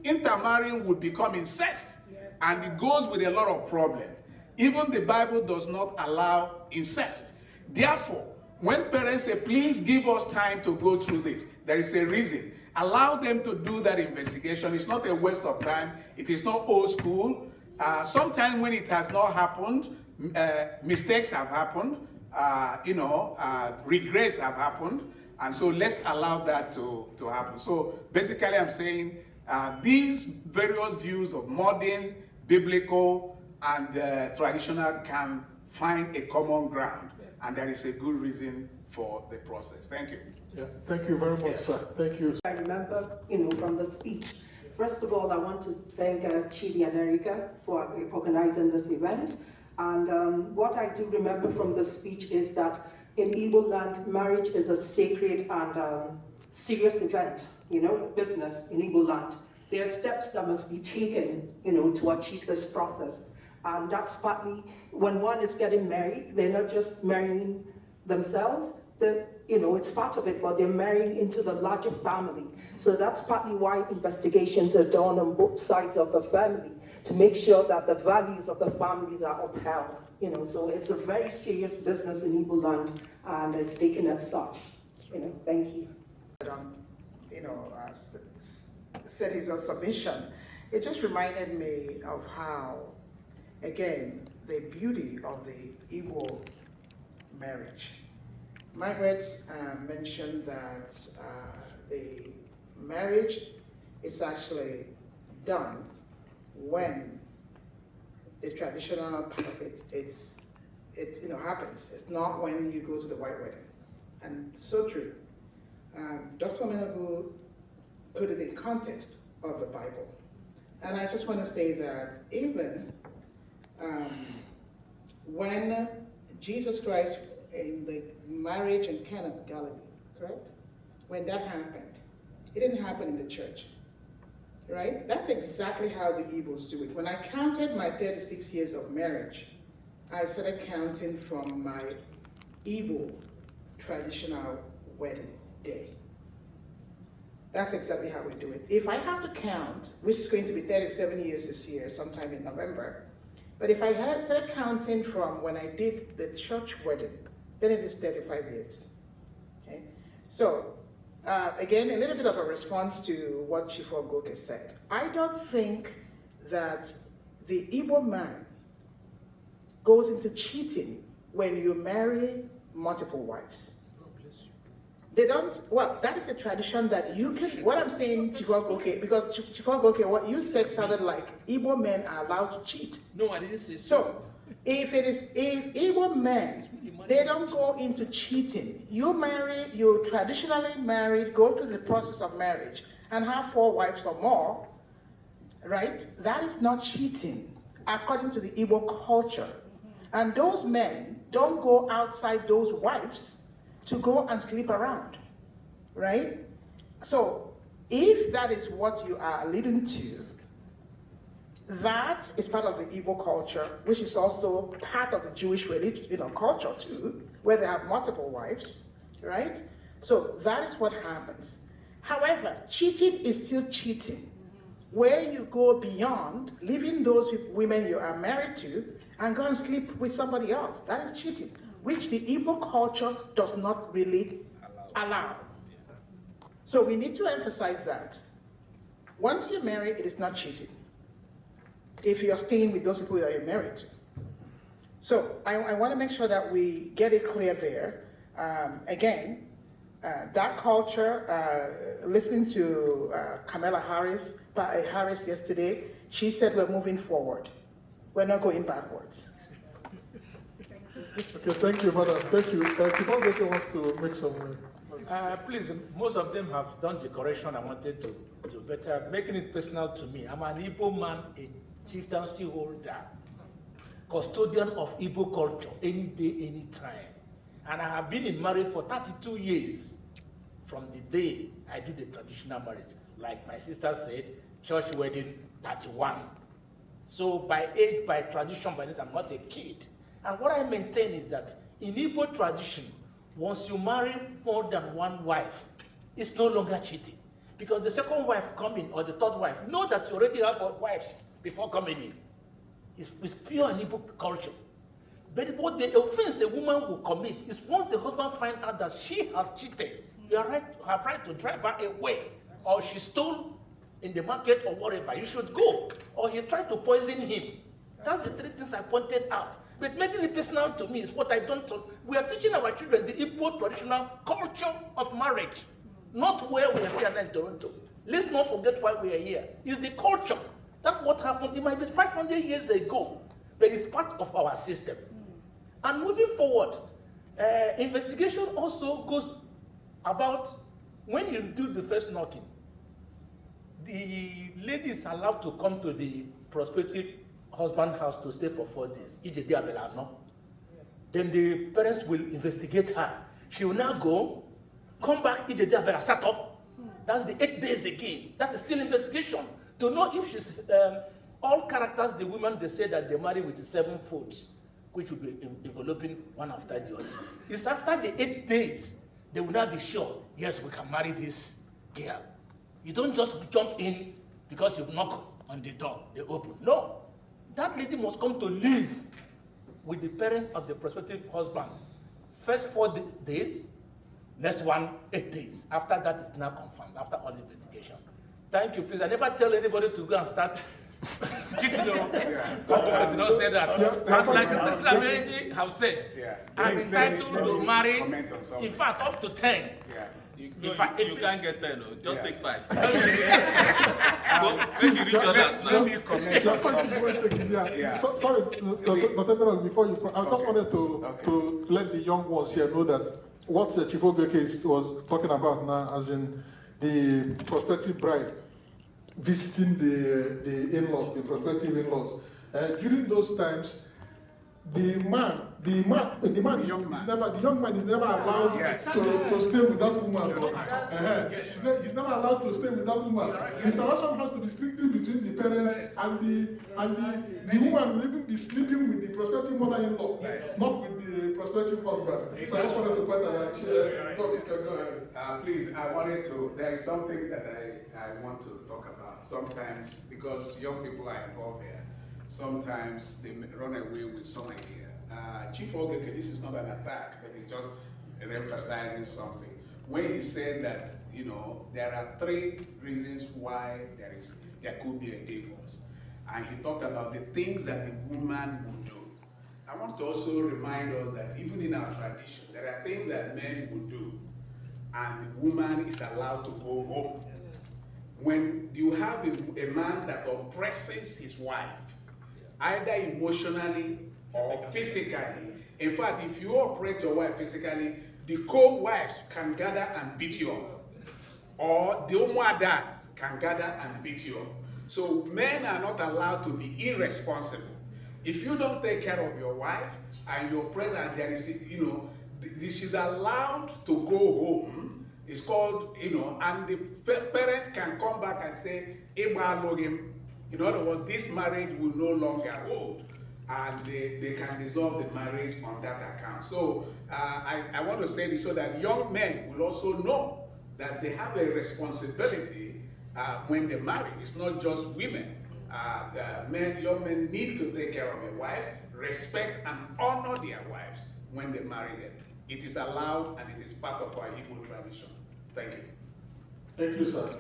S20: intermarrying would become incest. And it goes with a lot of problems. Even the Bible does not allow incest. Therefore, when parents say, please give us time to go through this, there is a reason. Allow them to do that investigation. It's not a waste of time. It is not old school. Sometimes when it has not happened, mistakes have happened, regrets have happened. And so let's allow that to happen. So basically I'm saying these various views of modern, biblical, and traditional can find a common ground. And there is a good reason for the process. Thank you.
S1: Yeah, thank you very much, sir. Thank you.
S21: I remember, from the speech. First of all, I want to thank Chidi and Erica for organizing this event. And what I do remember from the speech is that in Igbo land, marriage is a sacred and serious event, business in Igbo land. There are steps that must be taken, to achieve this process. And that's partly when one is getting married, they're not just marrying themselves, it's part of it, but they're marrying into the larger family. So that's partly why investigations are done on both sides of the family to make sure that the values of the families are upheld. So it's a very serious business in Igbo land, and it's taken as such. Thank you.
S16: As said his own submission, it just reminded me of how, again, the beauty of the Igbo marriage. Margaret mentioned that the marriage is actually done when the traditional part of it happens. It's not when you go to the white wedding. And so true. Dr. Emmanuel put it in context of the Bible. And I just want to say that even when Jesus Christ in the marriage in Cana of Galilee, correct? When that happened, it didn't happen in the church, right? That's exactly how the Igbos do it. When I counted my 36 years of marriage, I started counting from my Igbo traditional wedding day. That's exactly how we do it. If I have to count, which is going to be 37 years this year, sometime in November, but if I had started counting from when I did the church wedding, then it is 35 years. Okay? So, again, a little bit of a response to what Ejiofor Goke said. I don't think that the Igbo man goes into cheating when you marry multiple wives. They don't, well, that is a tradition that you can, what I'm saying, Ejiofor Goke, because Ejiofor Goke, what you said sounded like Igbo men are allowed to cheat.
S4: No, I didn't say
S21: so. If Igbo men, they don't go into cheating. You traditionally married, go through the process of marriage and have 4 wives or more, right? That is not cheating, according to the Igbo culture. And those men don't go outside those wives to go and sleep around, right? So if that is what you are alluding to, that is part of the Igbo culture, which is also part of the Jewish religion, culture too, where they have multiple wives, right? So that is what happens. However, cheating is still cheating.
S16: where you go beyond leaving those women you are married to and go and sleep with somebody else. That is cheating, which the Igbo culture does not really allow. So we need to emphasize that. Once you're married, it is not cheating if you're staying with those people that you're married to. So I want to make sure that we get it clear there. Again, that culture, listening to Kamala Harris yesterday, she said we're moving forward. We're not going backwards.
S1: Okay, thank you, madam. Thank you. Before Beke wants to make some...
S4: Please, most of them have done the correction I wanted to do, but making it personal to me, I'm an Igbo man, a chieftaincy holder, custodian of Igbo culture, any day, any time. And I have been in marriage for 32 years from the day I do the traditional marriage. Like my sister said, church wedding, 31. So by age, by tradition, by that, I'm not a kid. And what I maintain is that in Igbo tradition, once you marry more than one wife, it's no longer cheating. Because the second wife coming, or the third wife, know that you already have wives before coming in. It's pure Igbo culture. But what the offense a woman will commit is once the husband finds out that she has cheated, you have right to drive her away, or she stole in the market or whatever, you should go. Or he tried to poison him. That's the three things I pointed out. But making it personal to me is what I don't talk. We are teaching our children the Igbo traditional culture of marriage, not where we are here in Toronto. Let's not forget why we are here. It's the culture. That's what happened. It might be 500 years ago, but it's part of our system. And moving forward, investigation also goes about when you do the first knocking, the lady is allowed to come to the prospective husband's house to stay for 4 days. Then the parents will investigate her. She will now go, come back, sat up. That's the 8 days again. That is still investigation. To know if she's, all characters, the women, they say that they marry with 7 folds, which will be enveloping one after the other. It's after the 8 days, they will not be sure, yes, we can marry this girl. You don't just jump in because you've knocked on the door, they open. No. That lady must come to live with the parents of the prospective husband. First 4 days, next one 8 days. After that, it's now confirmed, after all the investigation. Thank you, please. I never tell anybody to go and start cheating. I did not say that. But like Ejiofor have said, I'm entitled to marry, in fact, up to 10.
S2: You can't get 10, just take 5. Make you reach others now.
S1: Let me comment on something. Sorry, Dr. Emmanuel, before you, I just wanted to let the young ones here know that what Chief Ogeke was talking about now, as in the prospective bride visiting the in-laws, the prospective in-laws. During those times, the young man is never allowed to stay with that woman. He's never allowed to stay with that woman. The interaction has to be strictly between the parents and the woman will even be sleeping with the prospective mother-in-law, not with the prospective husband. So I just wanted to point that out.
S20: Please, I wanted to, there is something that I want to talk about. Sometimes, because young people are involved here, sometimes they run away with some idea. Chief Ogeke, this is not an attack, but he's just emphasizing something. When he said that, you know, there are 3 reasons why there could be a divorce. And he talked about the things that the woman would do. I want to also remind us that even in our tradition, there are things that men would do, and the woman is allowed to go home. When you have a man that oppresses his wife, either emotionally or physically. In fact, if you operate your wife physically, the co-wives can gather and beat you up. Or the Omuadas can gather and beat you up. So men are not allowed to be irresponsible. If you don't take care of your wife and you're present, there is, you know, this is allowed to go home. It's called, you know, and the parents can come back and say, Eba Logim. In other words, this marriage will no longer hold, and they can dissolve the marriage on that account. So I want to say this so that young men will also know that they have a responsibility when they marry. It's not just women. Young men need to take care of their wives, respect and honor their wives when they marry them. It is allowed and it is part of our Igbo tradition. Thank you.
S6: Thank you, sir.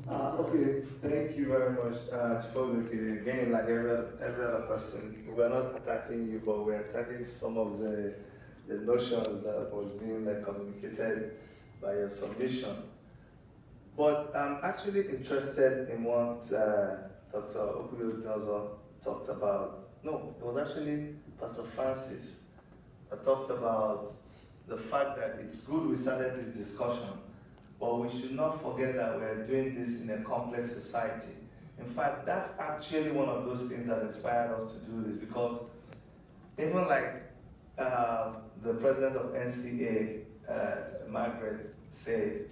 S6: Okay, thank you very much, Chifobuke. Again, like every other person, we're not attacking you, but we're attacking some of the notions that was being communicated by your submission. But I'm actually interested in what Dr. Okuyodozo talked about. No, it was actually Pastor Francis that talked about the fact that it's good we started this discussion, but we should not forget that we're doing this in a complex society. In fact, that's actually one of those things that inspired us to do this, because even like the president of NCA, Margaret, said,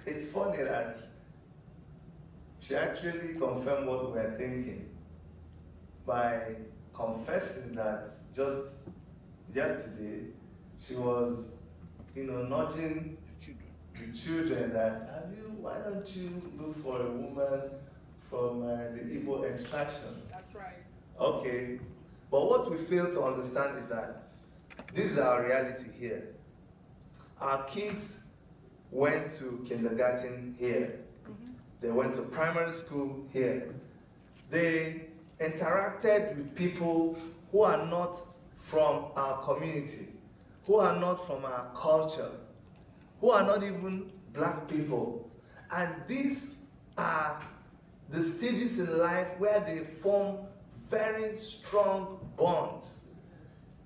S6: it's funny that she actually confirmed what we were thinking by confessing that just yesterday she was, nudging the children that, why don't you look for a woman from the Igbo extraction?
S19: That's right.
S6: Okay, but what we fail to understand is that this is our reality here. Our kids went to kindergarten here. They went to primary school here. They interacted with people who are not from our community, who are not from our culture, who are not even black people. And these are the stages in life where they form very strong bonds.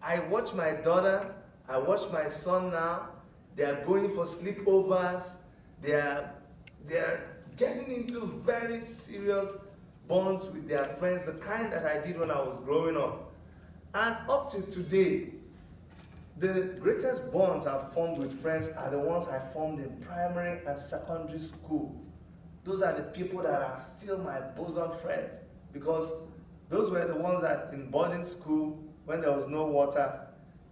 S6: I watch my daughter, I watch my son now. They are going for sleepovers. They are getting into very serious bonds with their friends, the kind that I did when I was growing up. And up to today, the greatest bonds I've formed with friends are the ones I formed in primary and secondary school. Those are the people that are still my bosom friends, because those were the ones that in boarding school, when there was no water,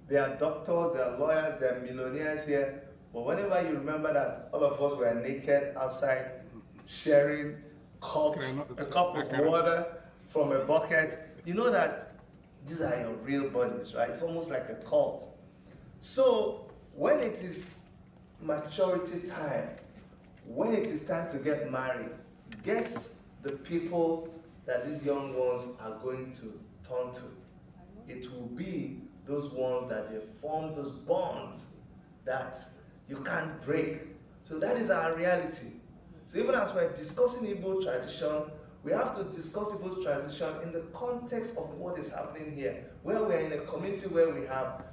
S6: they are doctors, they are lawyers, they are millionaires here. But whenever you remember that all of us were naked outside sharing a cup of water from a bucket, you know that these are your real buddies, right? It's almost like a cult. So when it is maturity time, when it is time to get married, guess the people that these young ones are going to turn to. It will be those ones that they form those bonds that you can't break. So that is our reality. So even as we're discussing Igbo tradition, we have to discuss Igbo tradition in the context of what is happening here, where we're in a community where we have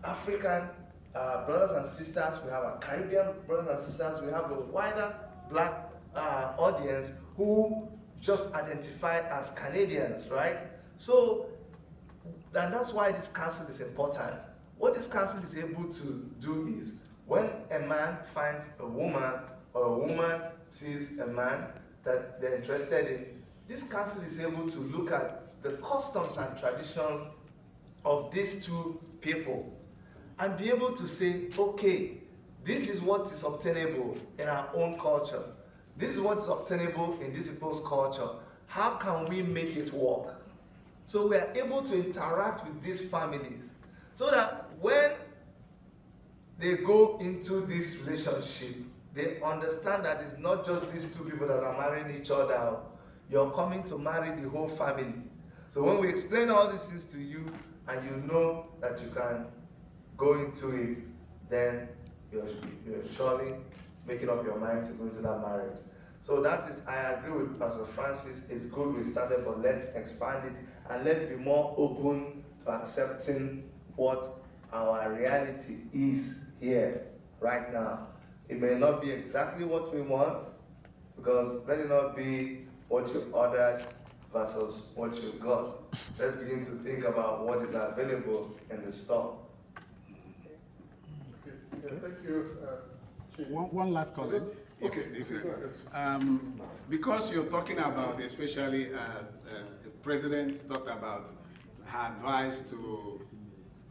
S6: African brothers and sisters, we have our Caribbean brothers and sisters, we have a wider black audience who just identify as Canadians, right? So, and that's why this council is important. What this council is able to do is, when a man finds a woman, or a woman sees a man that they're interested in, this council is able to look at the customs and traditions of these two people and be able to say, okay, this is what is obtainable in our own culture. This is what is obtainable in this people's culture. How can we make it work? So we are able to interact with these families so that when they go into this relationship, they understand that it's not just these two people that are marrying each other. You're coming to marry the whole family. So when we explain all these things to you and you know that you can go into it, then you're surely making up your mind to go into that marriage. So that is, I agree with Pastor Francis, it's good we started, but let's expand it and let's be more open to accepting what our reality is here, right now. It may not be exactly what we want, because let it not be what you ordered versus what you got. Let's begin to think about what is available in the store.
S1: Okay, thank you.
S20: One last comment.
S1: Okay.
S20: Because you're talking about, especially the president talked about her advice to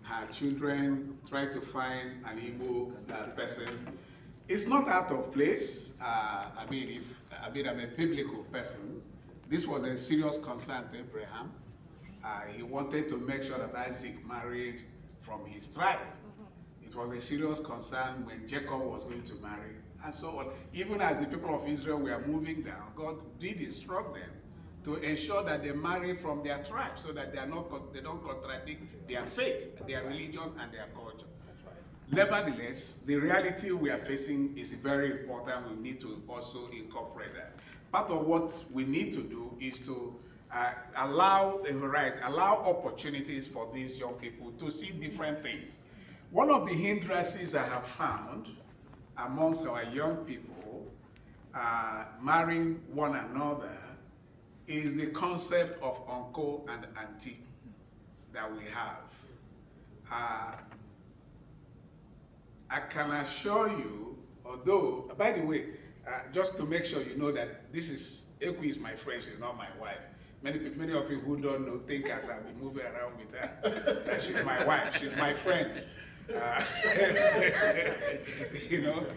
S20: her children, try to find an Igbo person. It's not out of place. I'm a biblical person. This was a serious concern to Abraham. He wanted to make sure that Isaac married from his tribe. It was a serious concern when Jacob was going to marry, and so on. Even as the people of Israel were moving down, God did instruct them to ensure that they marry from their tribe, so that they don't contradict their faith, their religion, and their culture. Nevertheless, the reality we are facing is very important. We need to also incorporate that. Part of what we need to do is to allow a horizon, allow opportunities for these young people to see different things. One of the hindrances I have found amongst our young people marrying one another is the concept of uncle and auntie that we have. I can assure you, although, by the way, just to make sure you know that Ekwi is my friend, she's not my wife. Many of you who don't know think as I've been moving around with her. That she's my wife, she's my friend.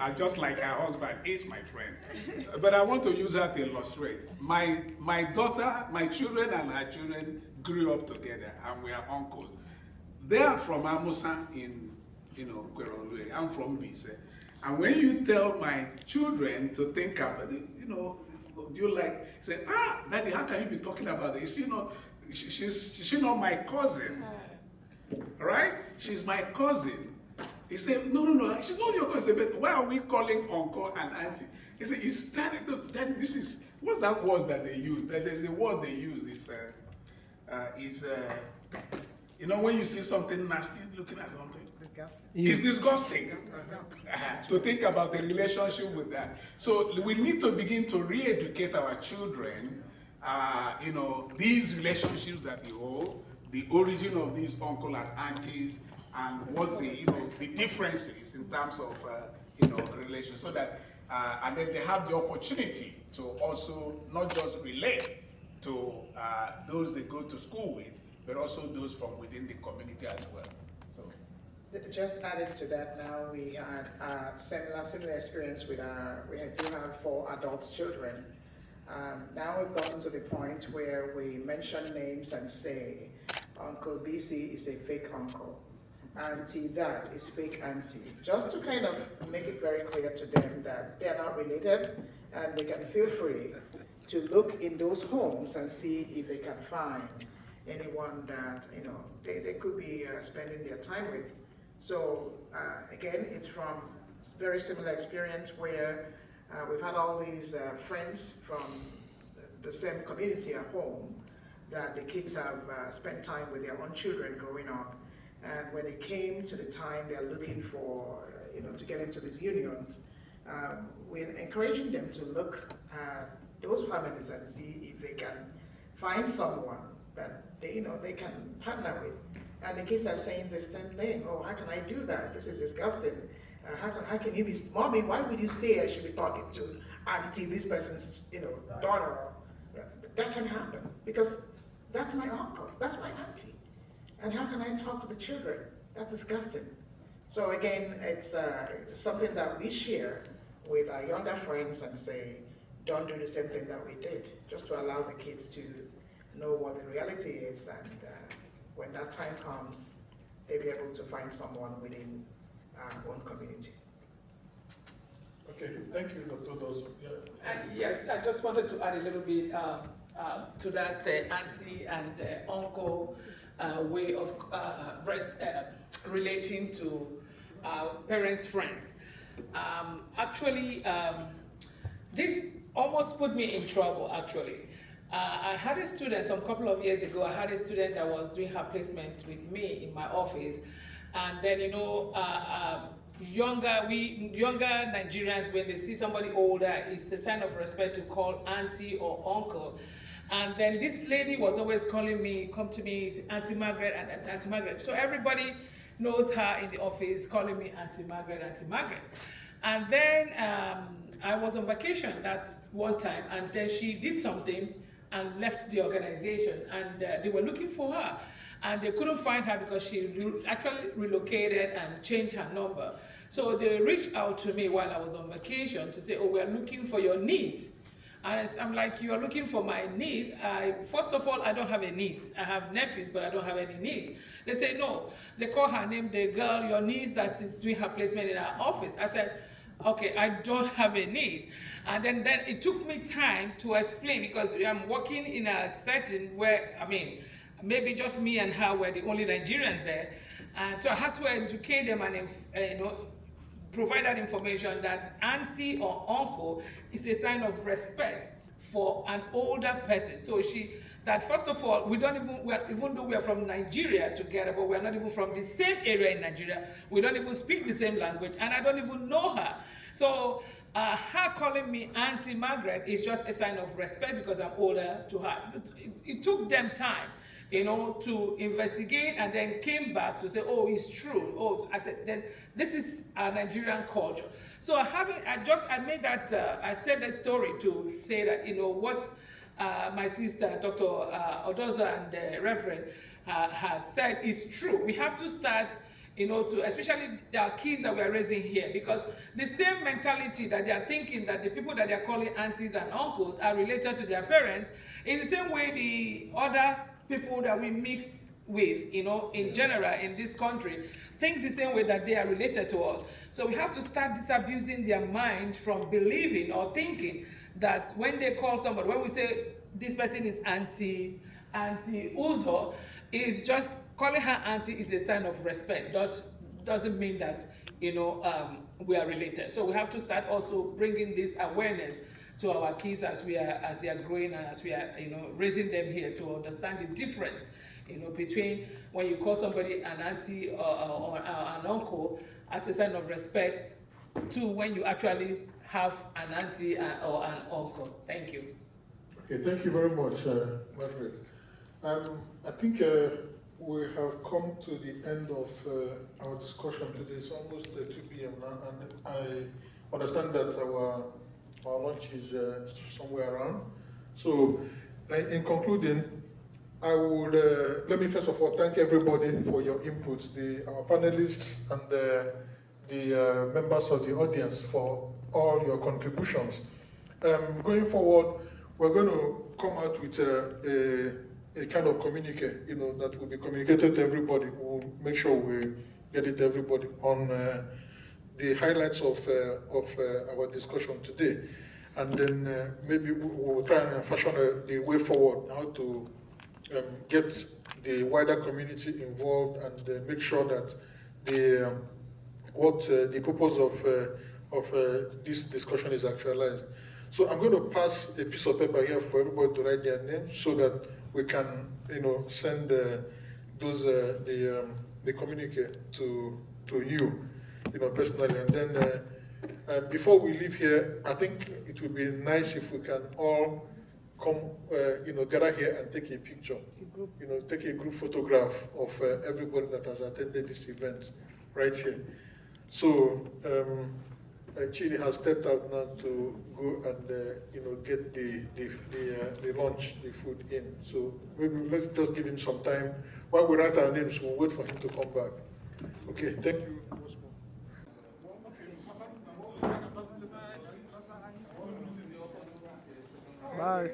S20: And just like her husband is my friend. But I want to use her to illustrate. My daughter, my children and her children grew up together, and we are uncles. They are from Amusa in Kwerolwe. I'm from Bise. And when you tell my children to think about it, you say, Daddy, how can you be talking about it? Is she not my cousin? Right? She's my cousin. He said, no, she's not your cousin, but why are we calling uncle and auntie? He said, Daddy, this is, what's that word that they use? There's a word they use, when you see something nasty looking at something.
S11: Disgusting.
S20: It's disgusting to think about the relationship with that. So we need to begin to re-educate our children, these relationships that you hold, the origin of these uncle and aunties, and what the differences in terms of relations, so that and then they have the opportunity to also not just relate to those they go to school with, but also those from within the community as well. So,
S16: just adding to that, now we had a similar experience with we do have 4 adult children. Now we've gotten to the point where we mention names and say, Uncle BC is a fake uncle, Auntie that is fake auntie, just to kind of make it very clear to them that they're not related, and they can feel free to look in those homes and see if they can find anyone that they could be spending their time with. So again, it's from very similar experience where we've had all these friends from the same community at home that the kids have spent time with their own children growing up, and when it came to the time they're looking for to get into these unions, we're encouraging them to look at those families and see if they can find someone that they can partner with. And the kids are saying the same thing. Oh, how can I do that? This is disgusting. How can you be, Mommy, why would you say I should be talking to Auntie, this person's daughter? That can happen because that's my uncle, that's my auntie. And how can I talk to the children? That's disgusting. So again, it's something that we share with our younger friends and say, don't do the same thing that we did, just to allow the kids to know what the reality is, and when that time comes, they'll be able to find someone within our own community.
S1: Okay, thank you, Dr. Dozo.
S19: Yes, I just wanted to add a little bit to that auntie and uncle way of relating to parents' friends. This almost put me in trouble, actually. I had a student, some couple of years ago, I had a student that was doing her placement with me in my office. And then, younger Nigerians, when they see somebody older, it's a sign of respect to call auntie or uncle. And then this lady was always calling me, come to me, Auntie Margaret and Auntie Margaret. So everybody knows her in the office, calling me Auntie Margaret, Auntie Margaret. And then I was on vacation that one time, and then she did something and left the organization, and they were looking for her. and they couldn't find her because she actually relocated and changed her number. So they reached out to me while I was on vacation to say, oh, we're looking for your niece. And I'm like, you're looking for my niece? First of all, I don't have a niece. I have nephews, but I don't have any niece. They say, no. They call her name, the girl, your niece that is doing her placement in our office. I said, okay, I don't have a niece. And then it took me time to explain, because I'm working in a setting where, I mean, maybe just me and her were the only Nigerians there. And so I had to educate them and provide that information that auntie or uncle is a sign of respect for an older person. So that first of all, even though we are from Nigeria together, but we are not even from the same area in Nigeria, we don't even speak the same language, and I don't even know her. So her calling me Auntie Margaret is just a sign of respect because I'm older to her. It took them time, to investigate, and then came back to say, oh, it's true. Oh, I said, then this is our Nigerian culture. So I said that story to say that, what my sister, Dr. Odoza, and the Reverend has said is true. We have to start, especially the kids that we are raising here, because the same mentality that they are thinking that the people that they are calling aunties and uncles are related to their parents is the same way the other people that we mix with, in general in this country, think the same way that they are related to us. So we have to start disabusing their mind from believing or thinking that when they call somebody, when we say this person is Auntie Uzo, is just calling her auntie is a sign of respect. That doesn't mean that, we are related. So we have to start also bringing this awareness to our kids as they are growing and as we are, raising them here, to understand the difference, between when you call somebody an auntie or an uncle as a sign of respect, to when you actually have an auntie or an uncle. Thank you.
S1: Okay, thank you very much, Margaret. I think we have come to the end of our discussion today. It's almost 2 p.m. now, and I understand that our lunch is somewhere around. So, in concluding, I would let me first of all thank everybody for your inputs, our panelists and the members of the audience for all your contributions. Going forward, we're going to come out with a kind of communique, that will be communicated to everybody. We'll make sure we get it to everybody on the highlights of our discussion today. And then maybe we'll try and fashion the way forward, how to get the wider community involved and make sure that the purpose of this discussion is actualized. So I'm going to pass a piece of paper here for everybody to write their name so that we can, send the communique to you, personally. And then before we leave here, I think it would be nice if we can all come, gather here and take a picture, take a group photograph of everybody that has attended this event right here. So Chidi has stepped out now to go and get the lunch, the food in. So maybe let's just give him some time. While we write our names, we'll wait for him to come back. Okay, thank you.
S8: Bye.